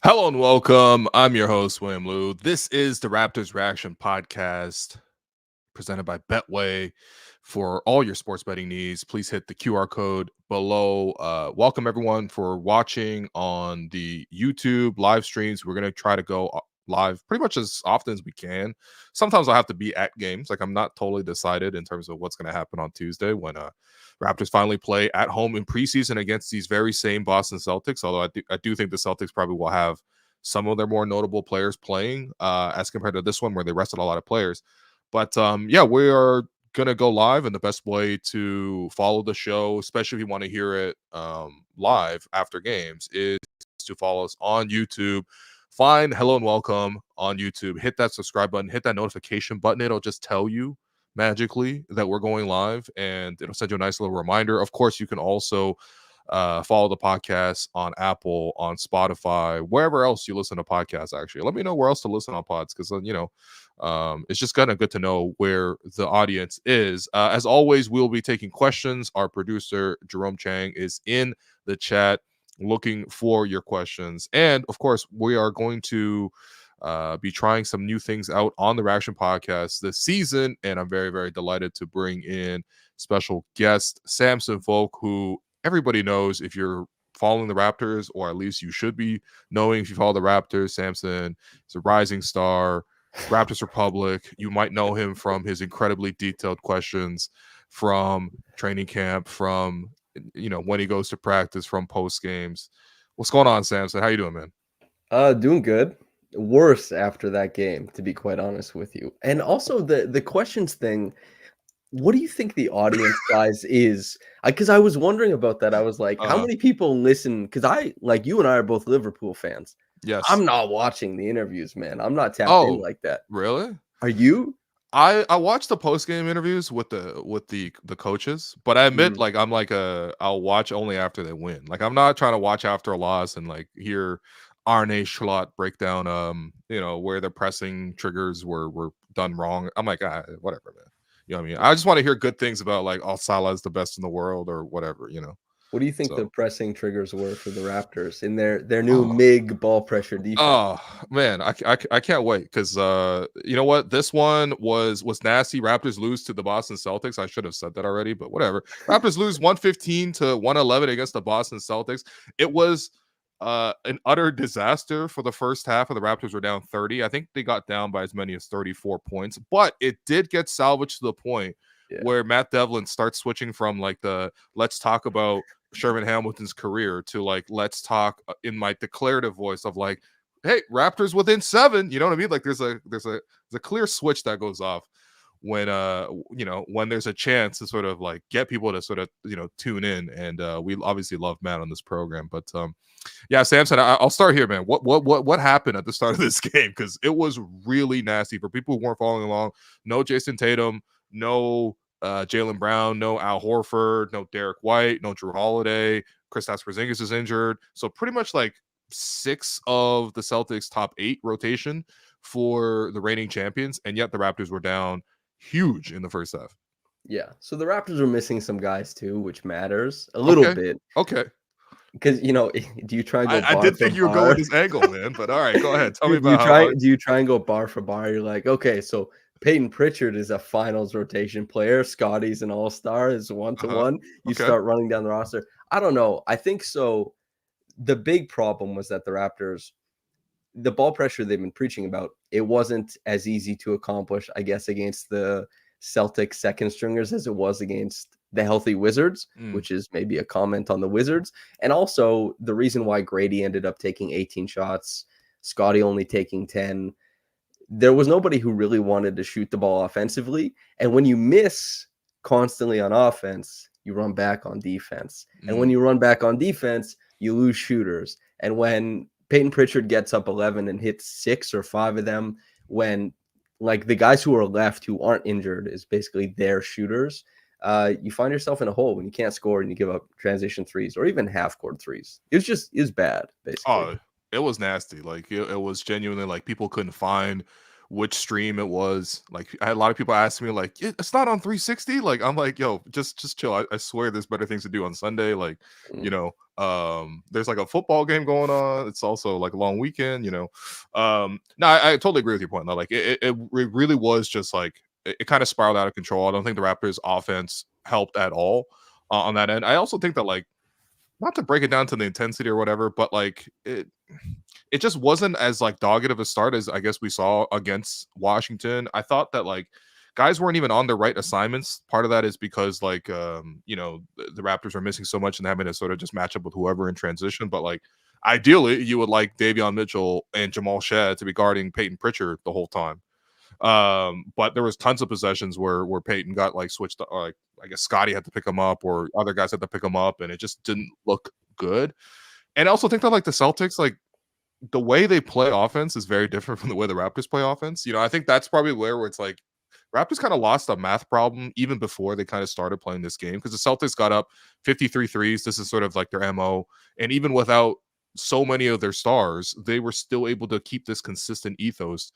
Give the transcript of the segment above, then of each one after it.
Hello and welcome. I'm your host, William Liu. This is the Raptors Reaction Podcast presented by Betway. For all your sports betting needs, please hit the QR code below. Welcome everyone for watching on the YouTube live streams. We're going to try to go live pretty much as often as we can. Sometimes I'll have to be at games. Like I'm not totally decided in terms of what's going to happen on Tuesday when Raptors finally play at home in preseason against these very same Boston Celtics. Although I do think the Celtics probably will have some of their more notable players playing as compared to this one where they rested a lot of players. But yeah, we are gonna go live, and the best way to follow the show, especially if you want to hear it live after games, is to follow us on YouTube. Find Hello and Welcome on YouTube. Hit that subscribe button. Hit that notification button. It'll just tell you magically that we're going live, and it'll send you a nice little reminder. Of course, you can also follow the podcast on Apple, on Spotify, wherever else you listen to podcasts. Actually, let me know where else to listen on pods, because it's just kind of good to know where the audience is. As always, we'll be taking questions. Our producer Jerome Chang is in the chat looking for your questions, and of course, we are going to be trying some new things out on the Reaction Podcast this season, and I'm very, very delighted to bring in special guest Samson Folk, who everybody knows if you're following the Raptors, or at least you should be knowing if you follow the Raptors. Samson is a rising star, Raptors Republic. You might know him from his incredibly detailed questions from training camp, from when he goes to practice, from post games. What's going on, Samson? How you doing, man? Doing good. Worse after that game, to be quite honest with you. And also the questions thing. What do you think the audience size is? Because I was wondering about that. I was like, how many people listen? Because like you and I are both Liverpool fans. Yes. I'm not watching the interviews, man. I'm not tapped in like that. Really? Are you? I watch the post game interviews with the coaches, but I admit I'll watch only after they win. Like I'm not trying to watch after a loss and like hear Arne Schlott break down where the pressing triggers were done wrong. I'm like, whatever, man. You know what I mean? I just want to hear good things about like, oh, Salah is the best in the world or whatever, What do you think the pressing triggers were for the Raptors in their new MIG ball pressure defense? Oh man, I can't wait, because you know what? This one was nasty. Raptors lose to the Boston Celtics. I should have said that already, but whatever. Raptors lose 115 to 111 against the Boston Celtics. It was an utter disaster for the first half. Of the Raptors were down 30. I think they got down by as many as 34 points, but it did get salvaged to the point where Matt Devlin starts switching from like the let's talk about Sherman Hamilton's career to like let's talk in my declarative voice of like, hey, Raptors within 7. You know what I mean? Like there's a clear switch that goes off when when there's a chance to sort of like get people to sort of tune in. And we obviously love Matt on this program, but yeah, Samson, I'll start here, man. What happened at the start of this game? Because it was really nasty for people who weren't following along. No Jason Tatum, no Jaylen Brown, no Al Horford, no Derek White, no Drew Holiday. Kristaps Porzingis is injured, so pretty much like 6 of the Celtics' top 8 rotation for the reigning champions, and yet the Raptors were down huge in the first half. Yeah, so the Raptors were missing some guys too, which matters a little bit. Okay. Because do you try and go? I did think you would go with this angle, man. But all right, go ahead. Tell me about do you try and go bar for bar? You're like, okay, so Peyton Pritchard is a finals rotation player. Scottie's an all-star, is 1-to-1. You start running down the roster. I don't know. I think so. The big problem was that the Raptors, the ball pressure they've been preaching about, it wasn't as easy to accomplish, I guess, against the Celtics second stringers as it was against the healthy Wizards, which is maybe a comment on the Wizards. And also the reason why Grady ended up taking 18 shots, Scottie only taking 10. There was nobody who really wanted to shoot the ball offensively. And when you miss constantly on offense, you run back on defense. And when you run back on defense, you lose shooters. And when Peyton Pritchard gets up 11 and hits 6 or 5 of them, when like the guys who are left who aren't injured is basically their shooters, you find yourself in a hole when you can't score and you give up transition threes or even half-court threes. It was bad, basically. Oh, it was nasty. Like it was genuinely like people couldn't find which stream it was. Like, I had a lot of people asking me, like, it's not on 360. Like, I'm like, yo, just chill. I swear there's better things to do on Sunday. Like, there's like a football game going on. It's also like a long weekend, No, I totally agree with your point though. Like, it really was just like it kind of spiraled out of control. I don't think the Raptors offense helped at all on that end. I also think that, like, not to break it down to the intensity or whatever, but like it just wasn't as like dogged of a start as I guess we saw against Washington. I thought that, like, guys weren't even on the right assignments. Part of that is because, like, the Raptors are missing so much and having to sort of just match up with whoever in transition. But like, ideally, you would like Davion Mitchell and Jamal Shead to be guarding Peyton Pritchard the whole time. But there was tons of possessions where Peyton got like switched, or like I guess Scottie had to pick him up, or other guys had to pick him up, and it just didn't look good. And I also think that, like, the Celtics, like, the way they play offense is very different from the way the Raptors play offense. I think that's probably where it's like Raptors kind of lost a math problem even before they kind of started playing this game, because the Celtics got up 53 threes. This is sort of like their MO. And even without so many of their stars, they were still able to keep this consistent ethos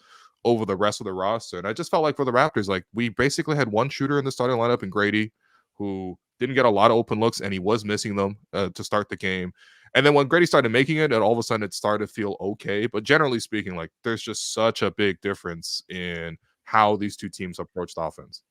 over the rest of the roster. And I just felt like for the Raptors, like, we basically had one shooter in the starting lineup in Grady, who didn't get a lot of open looks, and he was missing them to start the game. And then when Grady started making it, and all of a sudden it started to feel okay. But generally speaking, like, there's just such a big difference in how these two teams approached offense.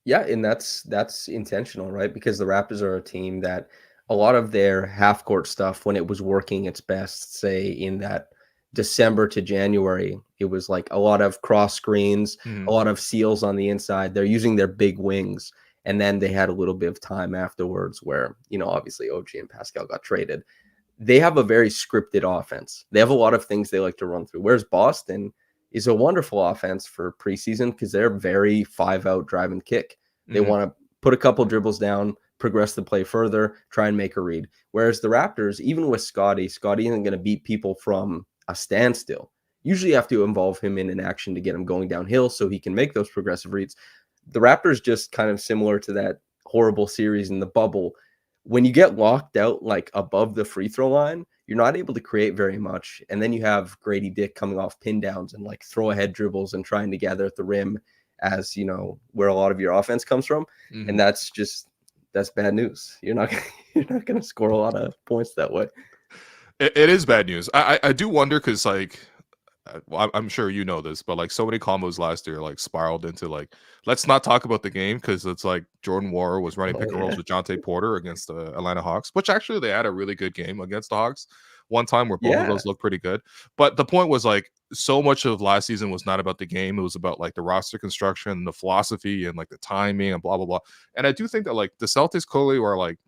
Yeah, and that's intentional, right? Because the Raptors are a team that a lot of their half court stuff, when it was working its best, say in that December to January, it was like a lot of cross screens, a lot of seals on the inside. They're using their big wings. And then they had a little bit of time afterwards where, obviously OG and Pascal got traded. They have a very scripted offense. They have a lot of things they like to run through. Whereas Boston is a wonderful offense for preseason because they're very 5-out drive and kick. They want to put a couple dribbles down, progress the play further, try and make a read. Whereas the Raptors, even with Scottie isn't going to beat people from a standstill. Usually you have to involve him in an action to get him going downhill so he can make those progressive reads. The Raptors, just kind of similar to that horrible series in the bubble, when you get locked out like above the free throw line, you're not able to create very much. And then you have Grady Dick coming off pin downs and like throw ahead dribbles and trying to gather at the rim, as where a lot of your offense comes from. And that's bad news. You're not going to score a lot of points that way. It is bad news. I do wonder, because like, I'm sure you know this, but like, so many combos last year like spiraled into like, let's not talk about the game, because it's like Jordan Wara was running pick and rolls with Jonte Porter against the Atlanta Hawks, which actually they had a really good game against the Hawks one time where both of those looked pretty good. But the point was, like, so much of last season was not about the game. It was about like the roster construction and the philosophy and like the timing and blah, blah, blah. And I do think that like the Celtics clearly are like,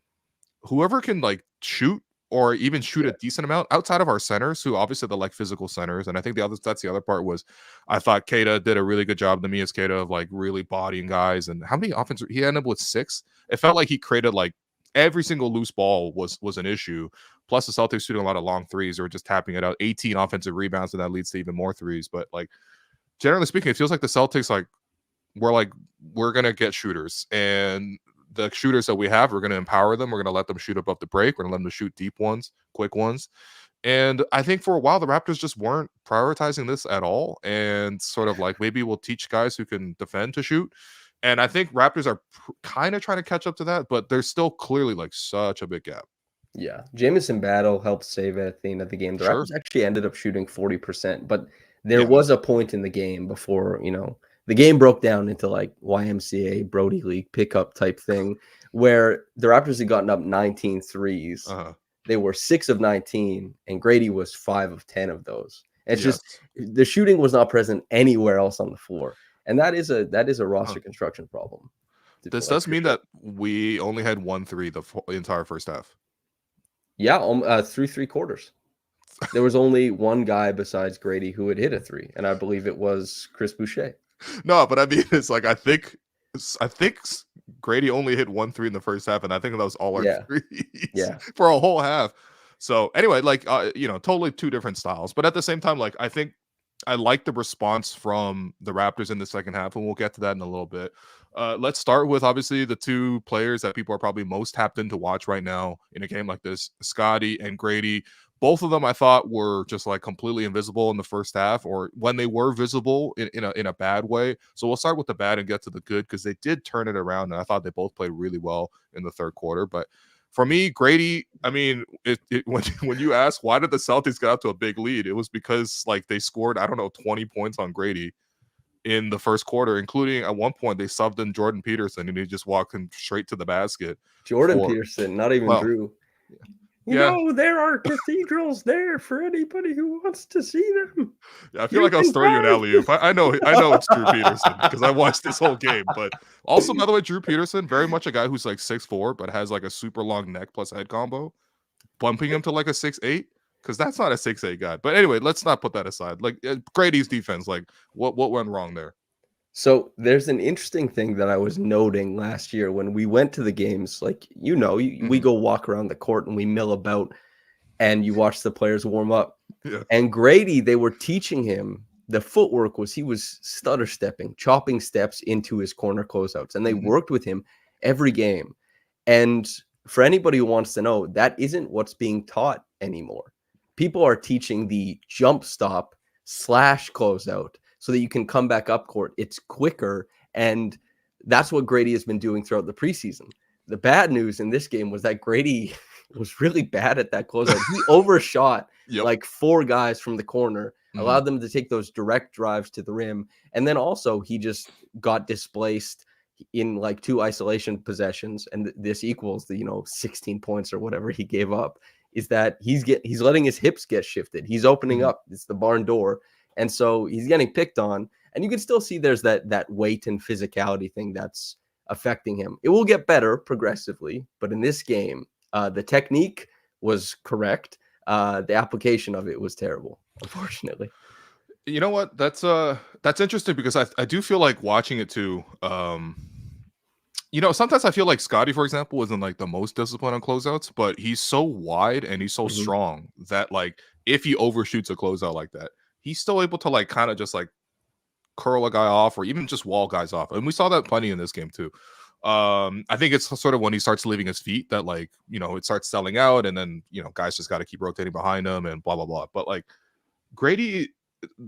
whoever can like shoot or even shoot a decent amount outside of our centers, who obviously they're like physical centers. And I think that's the other part was, I thought Keita did a really good job, the Mias Keita, of like really bodying guys. And how many offensive, he ended up with 6. It felt like he created like every single loose ball was an issue. Plus the Celtics shooting a lot of long threes or just tapping it out, 18 offensive rebounds, and that leads to even more threes. But like, generally speaking, it feels like the Celtics, like, we're going to get shooters, and the shooters that we have, we're going to empower them. We're going to let them shoot above the break. We're going to let them shoot deep ones, quick ones. And I think for a while, the Raptors just weren't prioritizing this at all. And sort of like, maybe we'll teach guys who can defend to shoot. And I think Raptors are kind of trying to catch up to that, but there's still clearly like such a big gap. Yeah. Jamison Battle helped save it at the end of the game. The Raptors actually ended up shooting 40%, but there was a point in the game before, the game broke down into like YMCA Brody League pickup type thing, where the Raptors had gotten up 19 threes. They were 6 of 19, and Grady was 5 of 10 of those. It's just the shooting was not present anywhere else on the floor, and that is a roster construction problem. This does mean that we only had 1 3 the entire first half. Yeah, through 3 quarters. There was only one guy besides Grady who had hit a 3, and I believe it was Chris Boucher. No, but I mean, it's like, I think Grady only hit 1 3 in the first half, and I think that was all our threes for a whole half. So anyway, like, totally 2 different styles, but at the same time, like, I think I like the response from the Raptors in the second half, and we'll get to that in a little bit. Let's start with obviously the 2 players that people are probably most tapped in to watch right now in a game like this, Scottie and Grady. both of them I thought were just like completely invisible in the first half, or when they were visible in a bad way. So we'll start with the bad and get to the good, because they did turn it around, and I thought they both played really well in the third quarter. But for me, Grady, I mean, when you ask why did the Celtics get out to a big lead, it was because like they scored, I don't know, 20 points on Grady in the first quarter, including at one point they subbed in Jordan Peterson and he just walked him straight to the basket. Jordan Peterson, not even Drew. Yeah. There are cathedrals there for anybody who wants to see them. Yeah, I feel like I was throwing you an alley-oop. I know it's Drew Peterson because I watched this whole game. But also, by the way, Drew Peterson, very much a guy who's like 6'4", but has like a super long neck plus head combo, bumping him to like a 6'8", because that's not a 6'8" guy. But anyway, let's not put that aside. Like Grady's defense, like what went wrong there? So there's an interesting thing that I was noting last year when we went to the games. Like, we go walk around the court and we mill about, and you watch the players warm up. Yeah. And Grady, they were teaching him the footwork he was stutter stepping, chopping steps into his corner closeouts, and they worked with him every game. And for anybody who wants to know, that isn't what's being taught anymore. People are teaching the jump stop / closeout so that you can come back up court. It's quicker, and that's what Grady has been doing throughout the preseason. The bad news in this game was that Grady was really bad at that closeout. He overshot like 4 guys from the corner, allowed them to take those direct drives to the rim, and then also he just got displaced in like 2 isolation possessions, and this equals the 16 points or whatever he gave up. Is that he's letting his hips get shifted. He's opening up. It's the barn door. And so he's getting picked on, and you can still see there's that weight and physicality thing that's affecting him. It will get better progressively, but in this game, the technique was correct. The application of it was terrible, unfortunately. You know what? That's interesting, because I do feel like watching it too. Sometimes I feel like Scottie, for example, isn't like the most disciplined on closeouts, but he's so wide and he's so strong that like if he overshoots a closeout like that, he's still able to like kind of just like curl a guy off or even just wall guys off. And we saw that plenty in this game too. I think it's sort of when he starts leaving his feet that like, it starts selling out, and then, guys just got to keep rotating behind him and blah, blah, blah. But like Grady,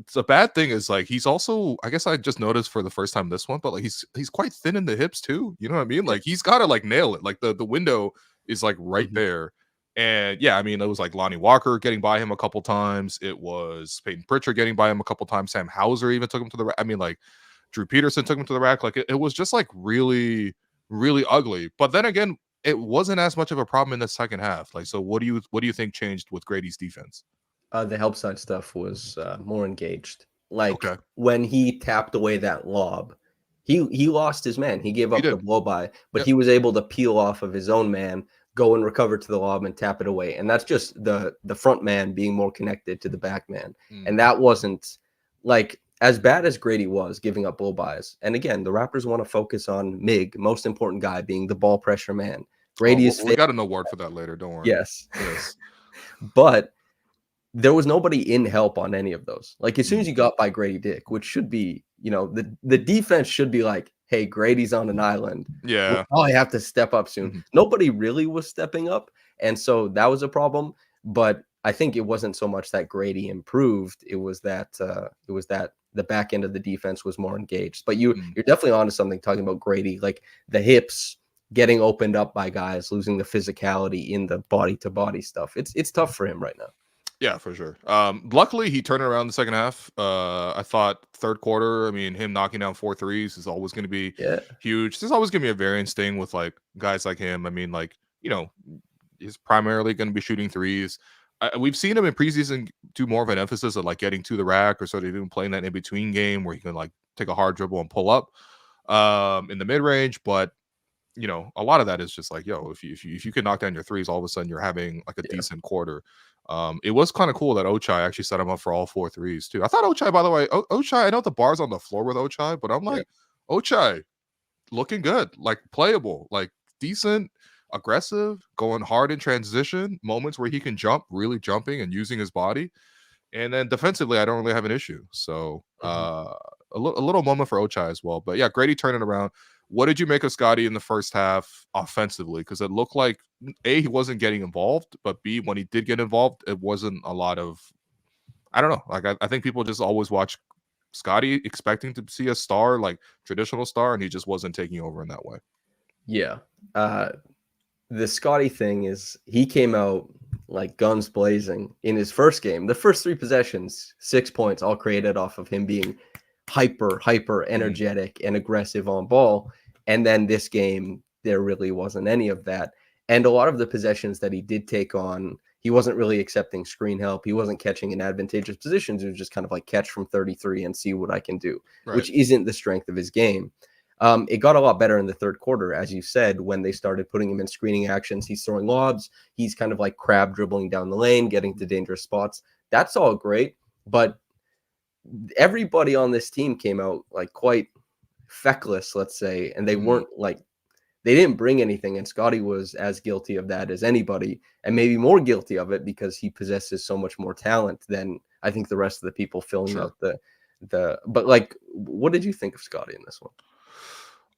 it's a bad thing is like he's also, I guess I just noticed for the first time this one, but like he's quite thin in the hips too. You know what I mean? Like he's got to like nail it. Like the window is like right there. And yeah, I mean, it was like Lonnie Walker getting by him a couple times. It was Peyton Pritchard getting by him a couple times. Sam Hauser even took him to the rack. I mean, like Drew Peterson took him to the rack. Like it was just like really, really ugly. But then again, it wasn't as much of a problem in the second half. Like, so what do you think changed with Grady's defense? The help side stuff was more engaged. Like when he tapped away that lob, he lost his man. He gave up the blow by, but he was able to peel off of his own man, go and recover to the lob and tap it away. And that's just the front man being more connected to the back man. And that wasn't like as bad as Grady was giving up blow bys. And again, the Raptors want to focus on Mig, most important guy, being the ball pressure man. Grady is we got an award for that later. Don't worry. Yes. But there was nobody in help on any of those. Like as soon as you got by Grady Dick, which should be, the defense should be like, hey, Grady's on an island. Yeah. We'll probably have to step up soon. Nobody really was stepping up. And so that was a problem. But I think it wasn't so much that Grady improved. It was that the back end of the defense was more engaged. But you're definitely onto something talking about Grady, like the hips getting opened up by guys, losing the physicality in the body to body stuff. It's tough for him right now. Yeah, for sure. Luckily, he turned it around the second half. I thought third quarter, I mean, him knocking down 4 threes is always going to be huge. There's always going to be a variance thing with like guys like him. I mean, like, he's primarily going to be shooting threes. We've seen him in preseason do more of an emphasis of like getting to the rack, or sort of even playing that in between game where he can like take a hard dribble and pull up in the mid range. But a lot of that is just like, if you can knock down your threes, all of a sudden you're having like a decent quarter. It was kind of cool that Ochai actually set him up for all 4 threes too. I thought Ochai, by the way, Ochai, I know the bar's on the floor with Ochai, but I'm like, Ochai looking good, like playable, like decent, aggressive, going hard in transition, moments where he can jump, really jumping and using his body. And then defensively, I don't really have an issue. So a little moment for Ochai as well. But yeah, Grady turning around. What did you make of Scottie in the first half offensively? Because it looked like A, he wasn't getting involved, but B, when he did get involved, it wasn't a lot of, I don't know. Like I think people just always watch Scottie expecting to see a star, like traditional star, and he just wasn't taking over in that way. Yeah. The Scottie thing is he came out like guns blazing in his first game. The first 3 possessions, 6 points, all created off of him being hyper energetic and aggressive on ball. And then this game, there really wasn't any of that. And a lot of the possessions that he did take on, he wasn't really accepting screen help. He wasn't catching in advantageous positions. It was just kind of like catch from 33 and see what I can do, which isn't the strength of his game. It got a lot better in the third quarter, as you said, when they started putting him in screening actions. He's throwing lobs. He's kind of like crab dribbling down the lane, getting to dangerous spots. That's all great. But everybody on this team came out like quite feckless, let's say, and they weren't like, they didn't bring anything. And Scottie was as guilty of that as anybody, and maybe more guilty of it because he possesses so much more talent than I think the rest of the people filling out but like, what did you think of Scottie in this one?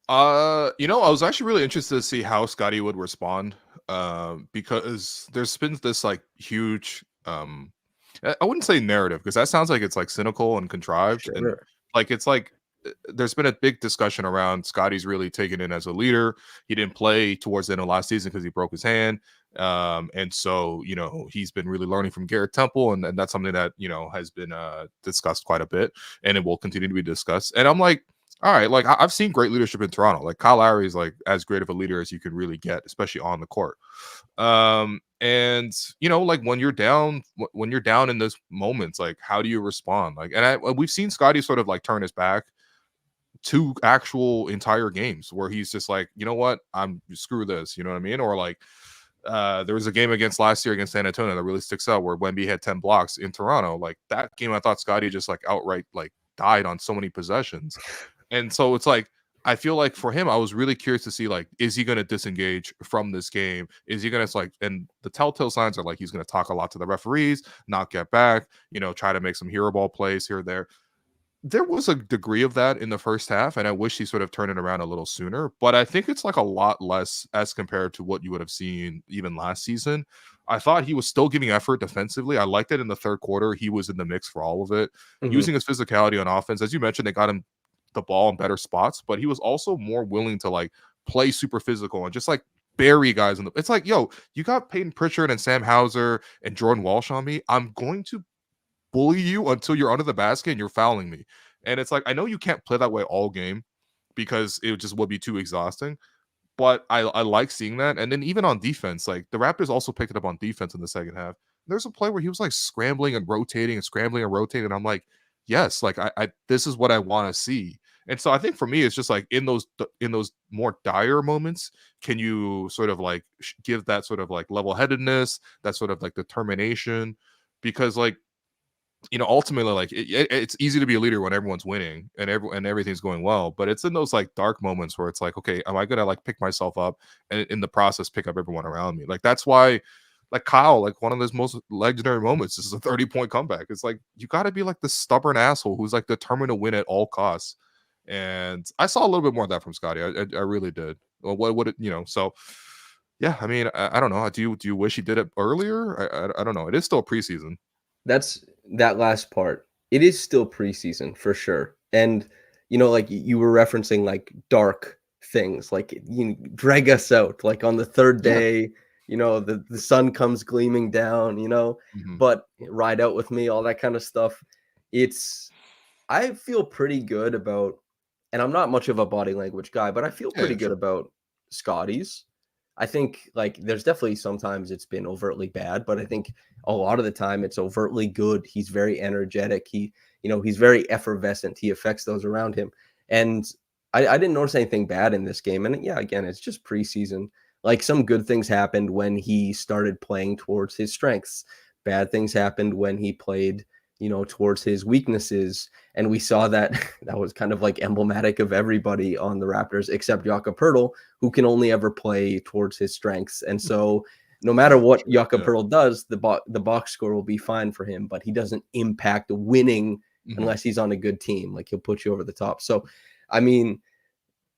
I was actually really interested to see how Scottie would respond, because there's been this like huge, I wouldn't say narrative because that sounds like it's like cynical and contrived, and like it's like there's been a big discussion around Scottie's really taken in as a leader. He didn't play towards the end of last season because he broke his hand, and so he's been really learning from Garrett Temple, and that's something that has been discussed quite a bit, and it will continue to be discussed. And I'm like, all right, like I've seen great leadership in Toronto. Like Kyle Lowry is like as great of a leader as you can really get, especially on the court. And like when you're down in those moments, like how do you respond? Like, and we've seen Scottie sort of like turn his back to actual entire games where he's just like, you know what, I'm screw this, you know what I mean? Or like there was a game against last year against San Antonio that really sticks out where Wemby had 10 blocks in Toronto. Like that game, I thought Scottie just like outright like died on so many possessions. And so it's like, I feel like for him, I was really curious to see, like, is he going to disengage from this game? Is he going to like, and the telltale signs are like, he's going to talk a lot to the referees, not get back, try to make some hero ball plays here or there. There was a degree of that in the first half, and I wish he sort of turned it around a little sooner, but I think it's like a lot less as compared to what you would have seen even last season. I thought he was still giving effort defensively. I liked it in the third quarter. He was in the mix for all of it, using his physicality on offense. As you mentioned, they got him the ball in better spots, but he was also more willing to like play super physical and just like bury guys in the. It's like, yo, you got Peyton Pritchard and Sam Hauser and Jordan Walsh on me. I'm going to bully you until you're under the basket and you're fouling me. And it's like, I know you can't play that way all game because it just would be too exhausting. But I like seeing that. And then even on defense, like the Raptors also picked it up on defense in the second half. There's a play where he was like scrambling and rotating and scrambling and rotating. And I'm like, yes, like I this is what I want to see. And so I think for me, it's just like in those more dire moments, can you sort of like give that sort of like level-headedness, that sort of like determination? Because like, ultimately, like it's easy to be a leader when everyone's winning and everything's going well. But it's in those like dark moments where it's like, okay, am I gonna like pick myself up and in the process pick up everyone around me? Like that's why, like Kyle, like one of those most legendary moments is a 30-point comeback. It's like you got to be like the stubborn asshole who's like determined to win at all costs. And I saw a little bit more of that from Scottie. I really did. Well, what would it, so yeah, I mean, I don't know. Do you wish he did it earlier? I don't know. It is still preseason. That's that last part. It is still preseason for sure. And, like you were referencing like dark things, like drag us out, like on the third day, the sun comes gleaming down, but ride out with me, all that kind of stuff. I feel pretty good about, and I'm not much of a body language guy, but I feel pretty good about Scottie's. I think like there's definitely sometimes it's been overtly bad, but I think a lot of the time it's overtly good. He's very energetic. He's very effervescent. He affects those around him. And I didn't notice anything bad in this game. And yeah, again, it's just preseason. Like some good things happened when he started playing towards his strengths. Bad things happened when he played, towards his weaknesses. And we saw that that was kind of like emblematic of everybody on the Raptors except Jakob Poeltl, who can only ever play towards his strengths. And so no matter what Jakob Poeltl does, the box score will be fine for him, but he doesn't impact winning unless he's on a good team. Like he'll put you over the top. So, I mean,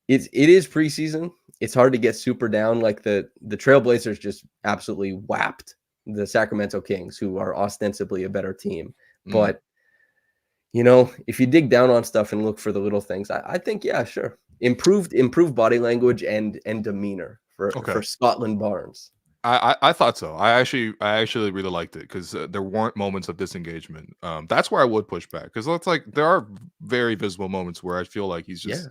it is preseason. It's hard to get super down. Like the Trailblazers just absolutely whapped the Sacramento Kings, who are ostensibly a better team. But if you dig down on stuff and look for the little things, I think, yeah, sure. Improved body language and demeanor for Scotland Barnes. I thought so. I actually really liked it because there weren't moments of disengagement. That's where I would push back, because it's like there are very visible moments where I feel like he's just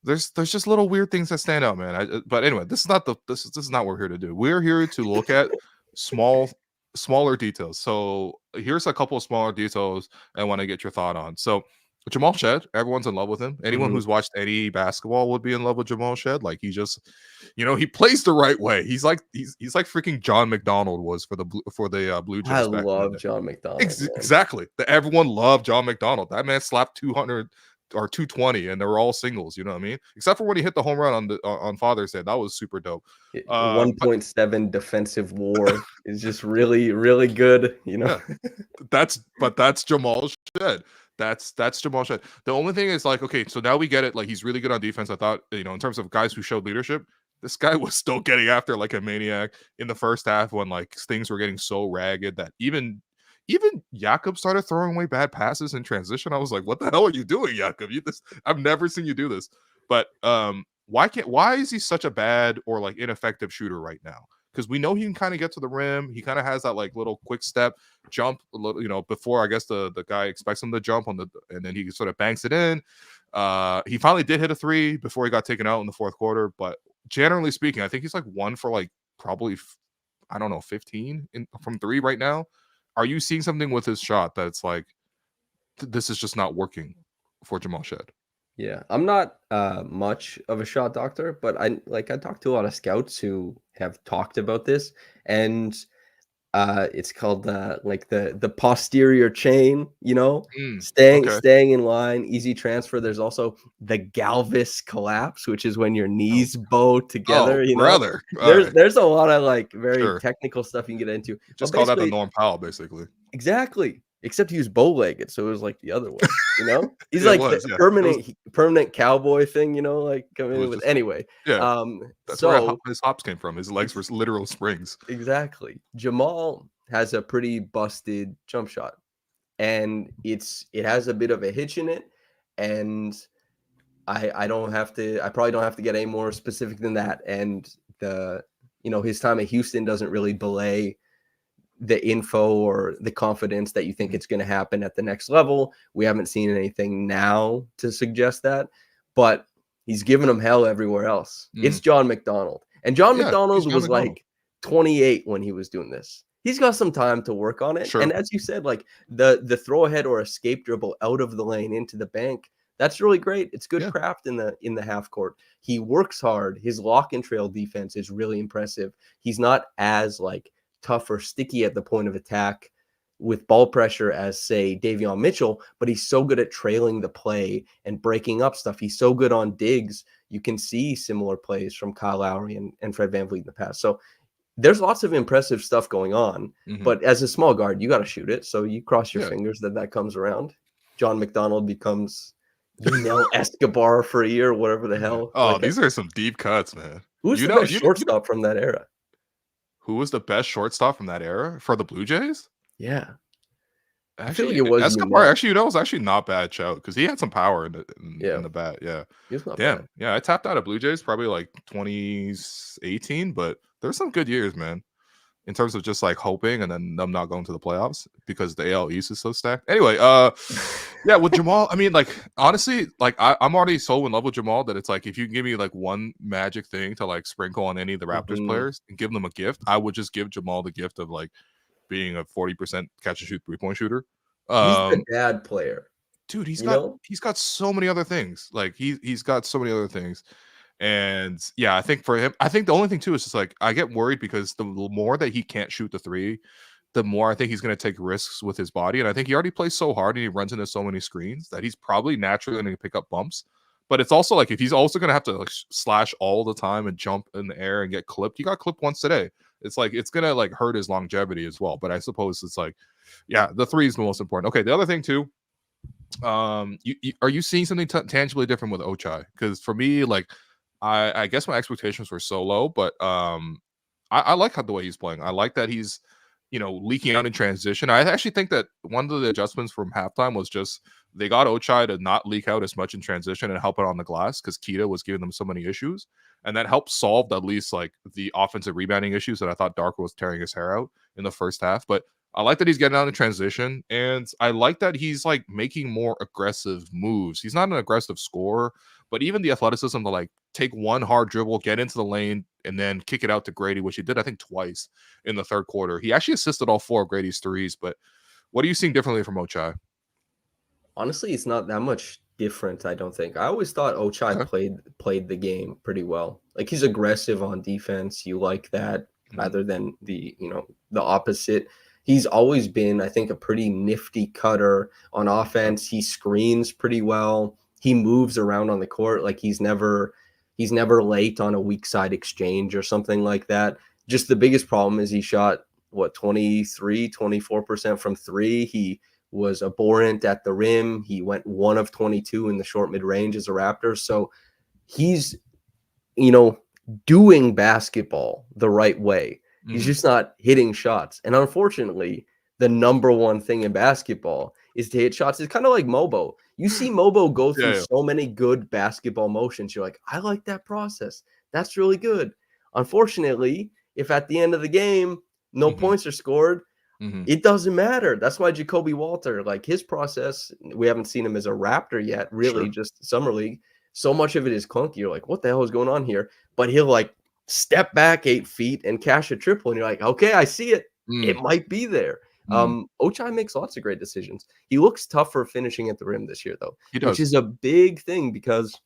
there's just little weird things that stand out, man. But anyway, this is not what we're here to do. We're here to look at smaller details. So here's a couple of smaller details I want to get your thought on. So Jamal Shead, everyone's in love with him. Anyone who's watched any basketball would be in love with Jamal Shead. Like, he just, he plays the right way. He's like freaking John McDonald was for the Blue Jays. I love John McDonald. Exactly. Everyone loved John McDonald. That man slapped 200 or 220, and they were all singles. You know what I mean? Except for when he hit the home run on Father's Day. That was super dope. 1.7 defensive WAR is just really, really good. Yeah. That's Jamal Shead. That's Jamal Shead. The only thing is, like, okay, so now we get it. Like, he's really good on defense. I thought, in terms of guys who showed leadership, this guy was still getting after like a maniac in the first half when like things were getting so ragged that even Jakob started throwing away bad passes in transition. I was like, what the hell are you doing, Jakob? I've never seen you do this. But why is he such a bad or like ineffective shooter right now? Because we know he can kind of get to the rim. He kind of has that like little quick step jump, before I guess the guy expects him to jump and then he sort of banks it in. He finally did hit a three before he got taken out in the fourth quarter. But generally speaking, I think he's like 1 for like probably, I don't know, 15 from three right now. Are you seeing something with his shot that's like, this is just not working for Jamal Shead? Yeah, I'm not much of a shot doctor, but I talked to a lot of scouts who have talked about this, and it's called the posterior chain, staying in line, easy transfer. There's also the Galvis collapse, which is when your knees bow together. Brother. There's a lot of like very technical stuff you can get into. Just call that the Norm Powell, basically. Exactly. Except he was bow-legged, so it was like the other way, He's like the permanent cowboy thing, like coming in with. Anyway, that's where his hops came from. His legs were literal springs. Exactly. Jamal has a pretty busted jump shot, and it has a bit of a hitch in it, and I probably don't have to get any more specific than that. And his time at Houston doesn't really belay the info or the confidence that you think it's going to happen at the next level. We haven't seen anything now to suggest that, but he's giving them hell everywhere else. It's John McDonald, and John McDonald was like 28 when he was doing this. He's got some time to work on it. And as you said, like the throw ahead or escape dribble out of the lane into the bank, that's really great. It's good craft in the half court. He works hard. His lock and trail defense is really impressive. He's not as like tough or sticky at the point of attack with ball pressure as, say, Davion Mitchell, but he's so good at trailing the play and breaking up stuff. He's so good on digs. You can see similar plays from Kyle Lowry and Fred VanVleet in the past. So there's lots of impressive stuff going on, but as a small guard, you got to shoot it. So you cross your fingers that comes around. John McDonald becomes Escobar for a year, whatever the hell. Oh, these are some deep cuts, man. Who's the best shortstop from that era? Who was the best shortstop from that era for the Blue Jays? Yeah. Actually, I feel like it was Escobar. Actually, was actually not bad shout because he had some power in the bat. Yeah. Damn. Bad. Yeah, I tapped out at Blue Jays probably like 2018, but there's some good years, man, in terms of just like hoping and then them not going to the playoffs because the AL East is so stacked. Anyway, with Jamal, I mean, like, honestly, like I'm already so in love with Jamal that it's like, if you give me like one magic thing to like sprinkle on any of the Raptors players and give them a gift, I would just give Jamal the gift of like being a 40% catch and shoot 3-point shooter. He's the dad player, dude. He's got so many other things. Like he's got so many other things. And I think for him, I think the only thing too is just like I get worried because the more that he can't shoot the three, the more I think he's going to take risks with his body. And I think he already plays so hard and he runs into so many screens that he's probably naturally going to pick up bumps. But it's also like if he's also going to have to like slash all the time and jump in the air and get clipped, he got clipped once today. It's like it's going to like hurt his longevity as well. But I suppose it's like, the three is the most important. Okay, the other thing too, Are you seeing something tangibly different with Ochai? Because for me, like, I guess my expectations were so low, but I like how the way he's playing. I like that he's leaking out in transition. I actually think that one of the adjustments from halftime was just they got Ochai to not leak out as much in transition and help it on the glass because Kita was giving them so many issues, and that helped solve at least like the offensive rebounding issues that I thought Darko was tearing his hair out in the first half, but. I like that he's getting out in transition, and I like that he's like making more aggressive moves. He's not an aggressive scorer, but even the athleticism to like take one hard dribble, get into the lane, and then kick it out to Grady, which he did, I think, twice in the third quarter. He actually assisted all 4 of Grady's threes, but what are you seeing differently from Ochai? Honestly, it's not that much different, I don't think. I always thought Ochai Okay. played the game pretty well. Like he's aggressive on defense. You like that rather than the opposite. He's always been, I think, a pretty nifty cutter on offense. He screens pretty well. He moves around on the court like he's never late on a weak side exchange or something like that. Just the biggest problem is he shot 24% from 3. He was abhorrent at the rim. He went 1 of 22 in the short mid-range as a Raptor. So he's, doing basketball the right way. He's just not hitting shots. And unfortunately, the number one thing in basketball is to hit shots. It's kind of like Mogbo. You see Mogbo go through so many good basketball motions. You're like, I like that process. That's really good. Unfortunately, if at the end of the game, no points are scored, it doesn't matter. That's why Jacoby Walter, like his process, we haven't seen him as a Raptor yet, really, just summer league. So much of it is clunky. You're like, what the hell is going on here? But he'll like step back 8 feet and cash a triple, and you're like, okay, I see it. It might be there. Ochai makes lots of great decisions. He looks tougher finishing at the rim this year, though, He which does. is a big thing because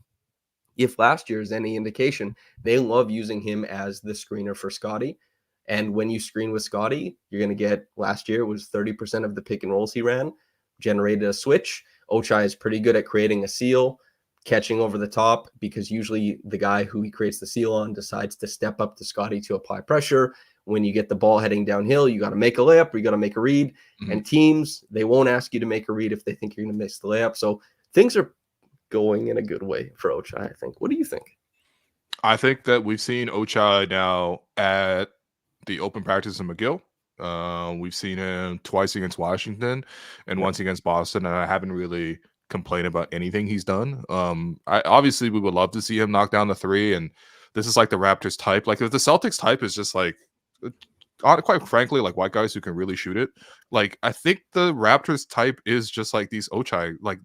if last year is any indication, they love using him as the screener for Scottie. And when you screen with Scottie, you're going to get last year was 30% of the pick and rolls he ran, generated a switch. Ochai is pretty good at creating a seal, catching over the top, because usually the guy who he creates the seal on decides to step up to Scottie to apply pressure. When you get the ball heading downhill, you got to make a layup or you got to make a read. And teams, they won't ask you to make a read if they think you're going to miss the layup. So things are going in a good way for Ochai, I think. What do you think? I think that we've seen Ochai now at the open practice in McGill. We've seen him twice against Washington and once against Boston, and I haven't really complained about anything he's done. I obviously we would love to see him knock down the 3, and this is like the Raptors type. Like if the Celtics type is just like, quite frankly, like white guys who can really shoot it. Like I think the Raptors type is just like these Ochai, like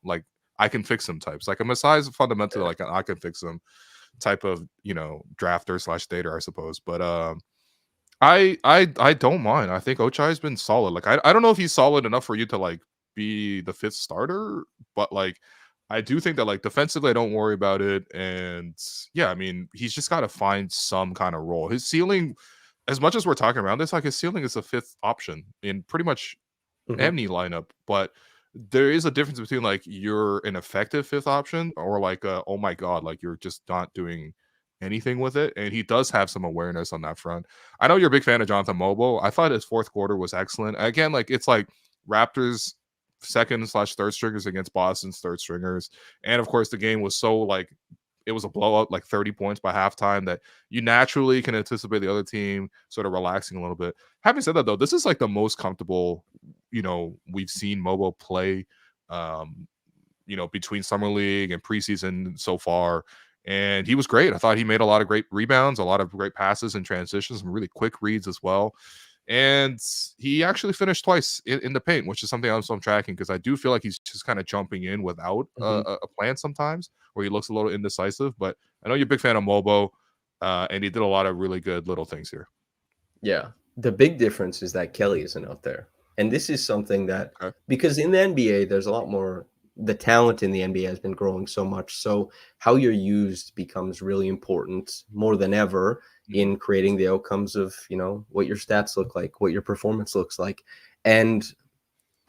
like I can fix them types. Like a Masai is fundamentally like an I can fix them type of drafter slash dater, I suppose. But I don't mind. I think Ochai's been solid. Like I don't know if he's solid enough for you to like be the 5th starter, but like I do think that like defensively I don't worry about it. And yeah, I mean he's just got to find some kind of role. His ceiling, as much as we're talking around this, like his ceiling is a 5th option in pretty much any lineup, but there is a difference between like you're an effective 5th option or like oh my god, like you're just not doing anything with it. And he does have some awareness on that front. I know you're a big fan of Jonathan Mogbo. I thought his 4th quarter was excellent. Again, like it's like Raptors 2nd/3rd stringers against Boston's 3rd stringers, and of course the game was so like it was a blowout, like 30 points by halftime, that you naturally can anticipate the other team sort of relaxing a little bit. Having said that, though, this is like the most comfortable, we've seen Mogbo play, between summer league and preseason so far. And he was great. I thought he made a lot of great rebounds, a lot of great passes and transitions, some really quick reads as well. And he actually finished twice in the paint, which is something I'm tracking because I do feel like he's just kind of jumping in without a plan sometimes, where he looks a little indecisive. But I know you're a big fan of Mogbo, and he did a lot of really good little things here. Yeah. The big difference is that Kelly isn't out there. And this is something that, because in the NBA, there's a lot more, the talent in the NBA has been growing so much. So how you're used becomes really important more than ever in creating the outcomes of, what your stats look like, what your performance looks like. And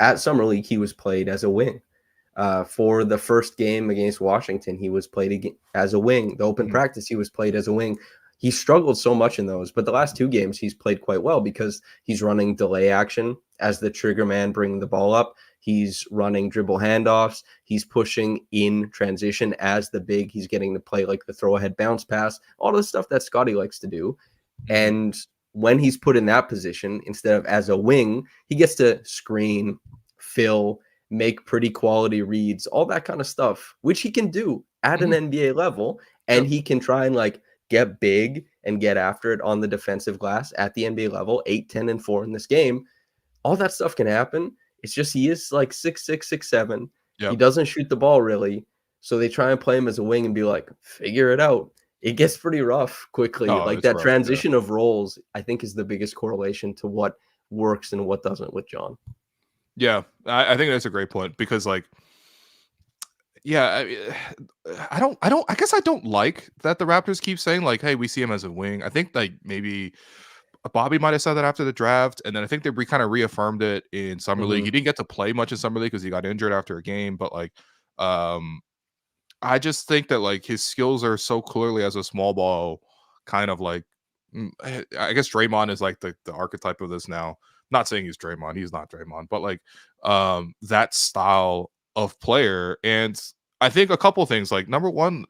at Summer League, he was played as a wing. For the first game against Washington, he was played as a wing. The open practice, he was played as a wing. He struggled so much in those, but the last 2 games he's played quite well because he's running delay action as the trigger man, bringing the ball up. He's running dribble handoffs. He's pushing in transition as the big. He's getting to play like the throw ahead bounce pass, all the stuff that Scottie likes to do. And when he's put in that position, instead of as a wing, he gets to screen, fill, make pretty quality reads, all that kind of stuff, which he can do at an NBA level. And he can try and like get big and get after it on the defensive glass at the NBA level, 8, 10, and 4 in this game. All that stuff can happen. It's just he is like 6'6", 6'7". He doesn't shoot the ball really. So they try and play him as a wing and be like, figure it out. It gets pretty rough quickly. Like that transition of roles, I think, is the biggest correlation to what works and what doesn't with John. Yeah, I think that's a great point because, like, yeah, I guess I don't like that the Raptors keep saying, like, hey, we see him as a wing. I think, like, maybe Bobby might have said that after the draft, and then I think they kind of reaffirmed it in Summer League. He didn't get to play much in Summer League because he got injured after a game, but, like, I just think that, like, his skills are so clearly as a small ball kind of like, I guess Draymond is like the archetype of this now. Not saying he's Draymond, he's not Draymond, but like that style of player. And I think a couple things, like number one,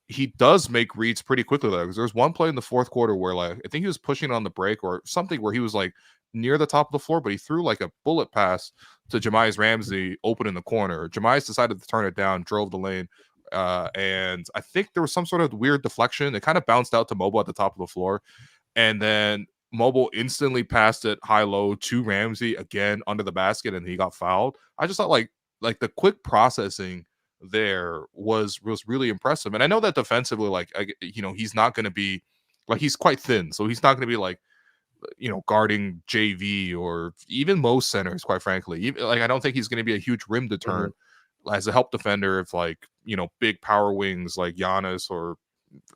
he does make reads pretty quickly. Like, there's one play in the fourth quarter where, like, I think he was pushing on the break or something where he was like near the top of the floor, but he threw like a bullet pass to Jamias Ramsey open in the corner. Jamias decided to turn it down, drove the lane, and I think there was some sort of weird deflection. It kind of bounced out to Mogbo at the top of the floor, and then Mogbo instantly passed it high-low to Ramsey again under the basket, and he got fouled. I just thought like the quick processing there was really impressive. And I know that defensively, like, he's not going to be like, he's quite thin, so he's not going to be like, guarding JV or even most centers, quite frankly. Even, like, I don't think he's going to be a huge rim deterrent as a help defender if, like, big power wings like Giannis or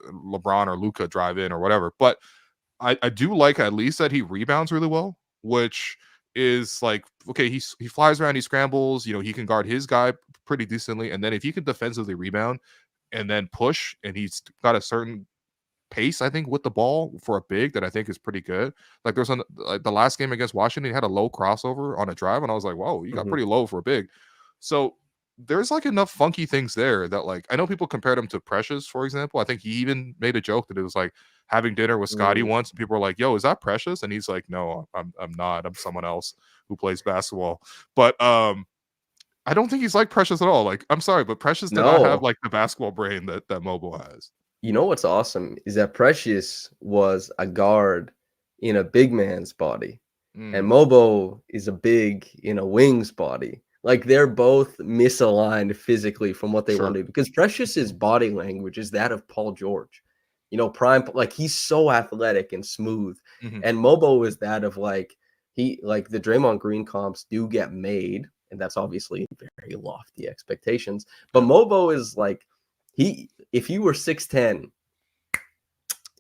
LeBron or Luka drive in or whatever. But I do like at least that he rebounds really well, which is like, okay, he flies around, he scrambles, he can guard his guy pretty decently. And then if he can defensively rebound and then push, and he's got a certain pace, I think, with the ball for a big that I think is pretty good. Like, there's like the last game against Washington, he had a low crossover on a drive, and I was like, whoa, you got pretty low for a big. So there's like enough funky things there that, like, I know people compared him to Precious, for example. I think he even made a joke that it was like having dinner with Scottie once, and people were like, yo, is that Precious? And he's like, no, I'm not. I'm someone else who plays basketball. But I don't think he's like Precious at all. Like, I'm sorry, but Precious did not have like the basketball brain that Mogbo has. You know what's awesome is that Precious was a guard in a big man's body, and Mogbo is a big in a wing's body. Like, they're both misaligned physically from what they want to do, because Precious's body language is that of Paul George. Prime, like, he's so athletic and smooth, and Mogbo is that of like, the Draymond Green comps do get made, and that's obviously very lofty expectations. But Mogbo is like, if you were 6'10",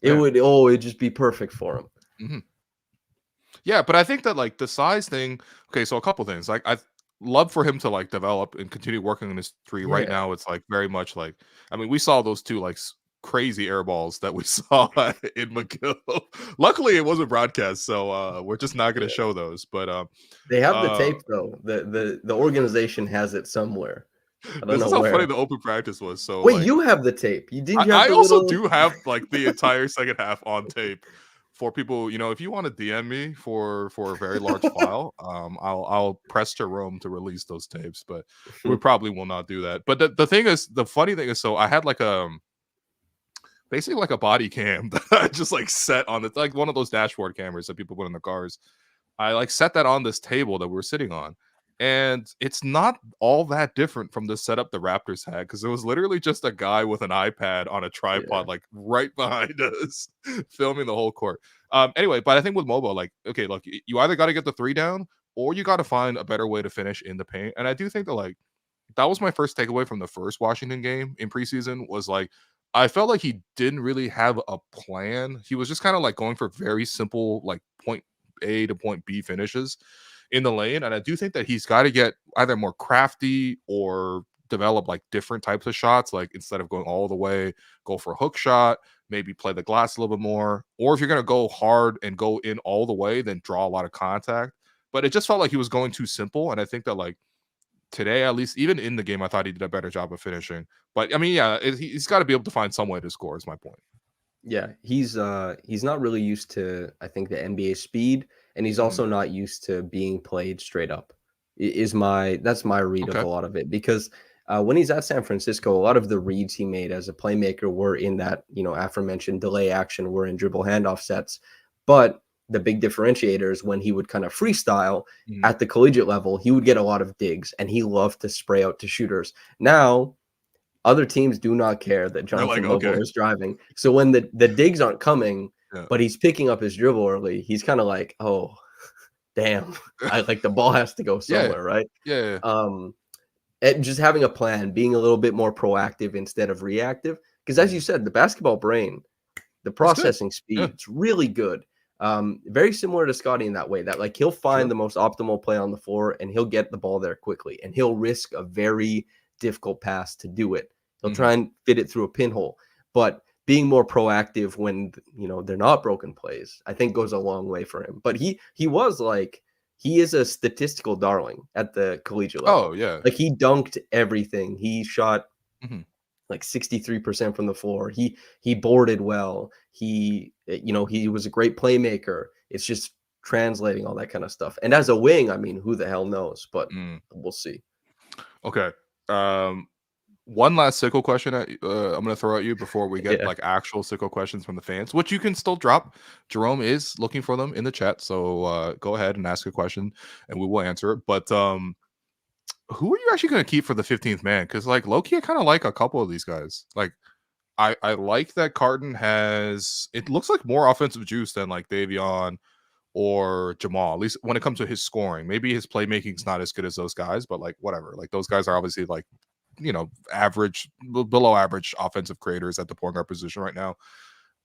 it'd just be perfect for him. Yeah, but I think that, like, the size thing, okay, so a couple things. Like, I love for him to, like, develop and continue working on his three. Right now, it's like very much like, I mean, we saw those two like crazy air balls that we saw in McGill. Luckily, it wasn't broadcast, so we're just not going to show those. But they have the tape though. The organization has it somewhere. This is how funny the open practice was. So wait, like, you have the tape. You did. I also do have like the entire second half on tape. For people, if you want to DM me for a very large file, I'll press to Rome to release those tapes, but we probably will not do that. But the thing is, the funny thing is, so I had like basically like a body cam that I just like set on it, like one of those dashboard cameras that people put in the cars. I like set that on this table that we're sitting on. And it's not all that different from the setup the Raptors had, because it was literally just a guy with an iPad on a tripod, like right behind us, filming the whole court. Anyway, but I think with Mogbo, like, okay, look, you either got to get the three down or you got to find a better way to finish in the paint. And I do think that, like, that was my first takeaway from the first Washington game in preseason, was like, I felt like he didn't really have a plan. He was just kind of like going for very simple, like, point A to point B finishes in the lane. And I do think that he's got to get either more crafty or develop like different types of shots. Like, instead of going all the way, go for a hook shot, maybe play the glass a little bit more. Or if you're going to go hard and go in all the way, then draw a lot of contact. but it just felt like he was going too simple. And I think that like today, at least, even in the game, I thought he did a better job of finishing. But I mean, yeah, he's got to be able to find some way to score. Is my point. Yeah, he's not really used to, I think, the NBA speed, and he's also not used to being played straight up. That's my read of Okay. a lot of it, because when he's at San Francisco, a lot of the reads he made as a playmaker were in that, aforementioned delay action, were in dribble handoff sets. But the big differentiator is when he would kind of freestyle at the collegiate level, he would get a lot of digs, and he loved to spray out to shooters. Now, other teams do not care that Jonathan Mogbo is driving. So when the digs aren't coming, but he's picking up his dribble early, he's kind of like, oh, damn, the ball has to go somewhere, right? Yeah. And just having a plan, being a little bit more proactive instead of reactive. Because as you said, the basketball brain, the processing speed, it's really good. Very similar to Scottie in that way, that like he'll find the most optimal play on the floor and he'll get the ball there quickly, and he'll risk a very difficult pass to do it. He'll try and fit it through a pinhole, but being more proactive when they're not broken plays, I think goes a long way for him. But he is a statistical darling at the collegiate level. Oh yeah, like he dunked everything. He shot like 63% from the floor. He boarded well. He was a great playmaker. It's just translating all that kind of stuff. And as a wing, I mean, who the hell knows? But we'll see. Okay. One last sickle question I'm going to throw at you before we get like actual sickle questions from the fans, which you can still drop. Jerome is looking for them in the chat, so go ahead and ask a question and we will answer it. But who are you actually going to keep for the 15th man? Because like low-key, I kind of like a couple of these guys. Like I like that Carton has, it looks like more offensive juice than like Davion or Jamal, at least when it comes to his scoring. Maybe his playmaking's not as good as those guys, but like whatever. Like those guys are obviously like, average, below average offensive creators at the point guard position right now.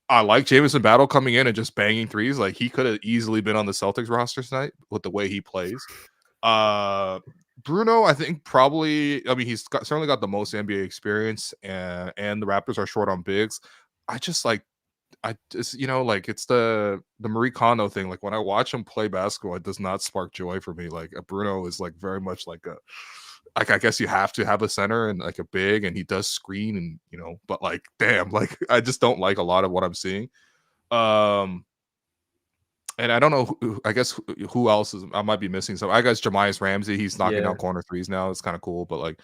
I like Jamison Battle coming in and just banging threes. Like he could have easily been on the Celtics roster tonight with the way he plays. Bruno, I think probably, I mean, certainly got the most NBA experience, and the Raptors are short on bigs. I just like it's the Marie Kondo thing. Like when I watch him play basketball, it does not spark joy for me. Like Bruno is like very much like I guess you have to have a center and like a big, and he does screen, and but like damn, like I just don't like a lot of what I'm seeing. And I don't know. I guess who else is? I might be missing some. I guess Jamias Ramsey. He's knocking down corner threes now. It's kind of cool, but like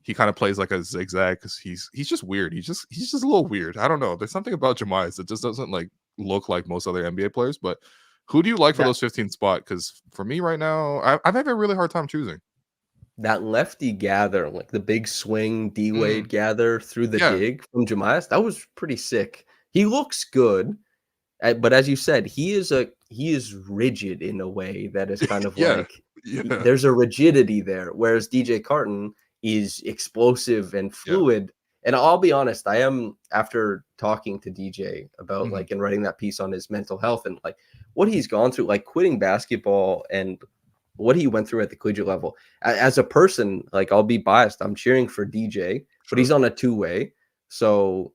he kind of plays like a zigzag because he's just weird. He's just a little weird. I don't know. There's something about Jamias that just doesn't like look like most other NBA players. But who do you like for those 15th spot? Because for me right now, I've had a really hard time choosing. That lefty gather, like the big swing D Wade gather through the dig from Jamias, that was pretty sick. He looks good, but as you said, he is rigid in a way that is kind of there's a rigidity there, whereas DJ Carton is explosive and fluid. And I'll be honest, I am, after talking to DJ about like and writing that piece on his mental health and like what he's gone through, like quitting basketball and what he went through at the collegiate level. As a person, like I'll be biased. I'm cheering for DJ, but he's on a two-way, so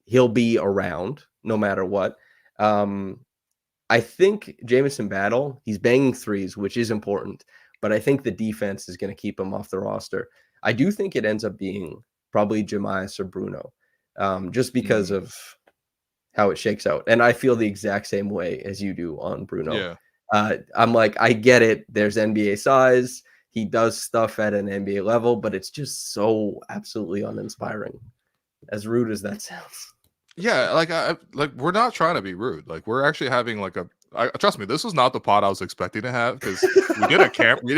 he'll be around no matter what. I think Jamison Battle, he's banging threes, which is important, but I think the defense is going to keep him off the roster. I do think it ends up being probably Jamias or Bruno, just because of how it shakes out. And I feel the exact same way as you do on Bruno. Yeah. I'm like, I get it. There's NBA size. He does stuff at an NBA level, but it's just so absolutely uninspiring. As rude as that sounds. Yeah, like we're not trying to be rude. Like we're actually having like trust me, this was not the pod I was expecting to have, because we did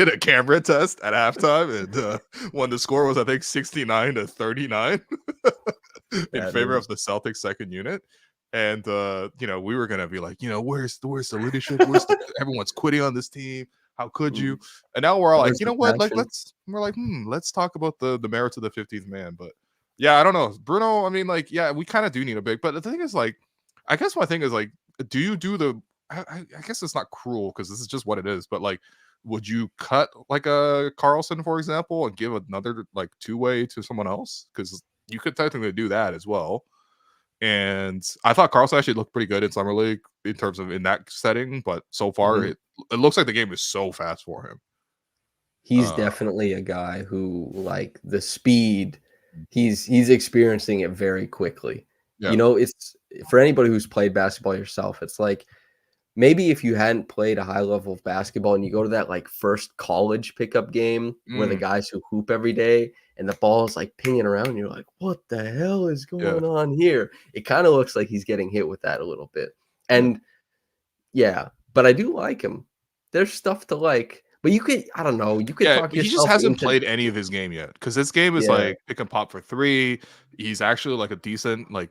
a camera test at halftime, and when the score was I think 69-39 in favor of the Celtics second unit. And we were gonna be like, where's the leadership? Everyone's quitting on this team. How could you? And now we're all like, you know what? Like let's talk about the merits of the 15th man. But yeah, I don't know, Bruno. I mean, like, yeah, we kind of do need a big. But the thing is, like, I guess my thing is like, do you do the? I guess it's not cruel because this is just what it is. But like, would you cut like a Carlson, for example, and give another like two-way to someone else? Because you could technically do that as well. And I thought Carlson actually looked pretty good in summer league in terms of in that setting, but so far it looks like the game is so fast for him. He's definitely a guy who, like, the speed, he's experiencing it very quickly. Yeah. You know, it's for anybody who's played basketball yourself, it's like maybe if you hadn't played a high level of basketball and you go to that like first college pickup game where the guys who hoop every day and the ball is like pinging around, and you're like, what the hell is going on here? It kind of looks like he's getting hit with that a little bit. And but I do like him. There's stuff to like. But you could, I don't know, you could talk yourself. He just hasn't played any of his game yet because his game is like pick and pop for three. He's actually like a decent like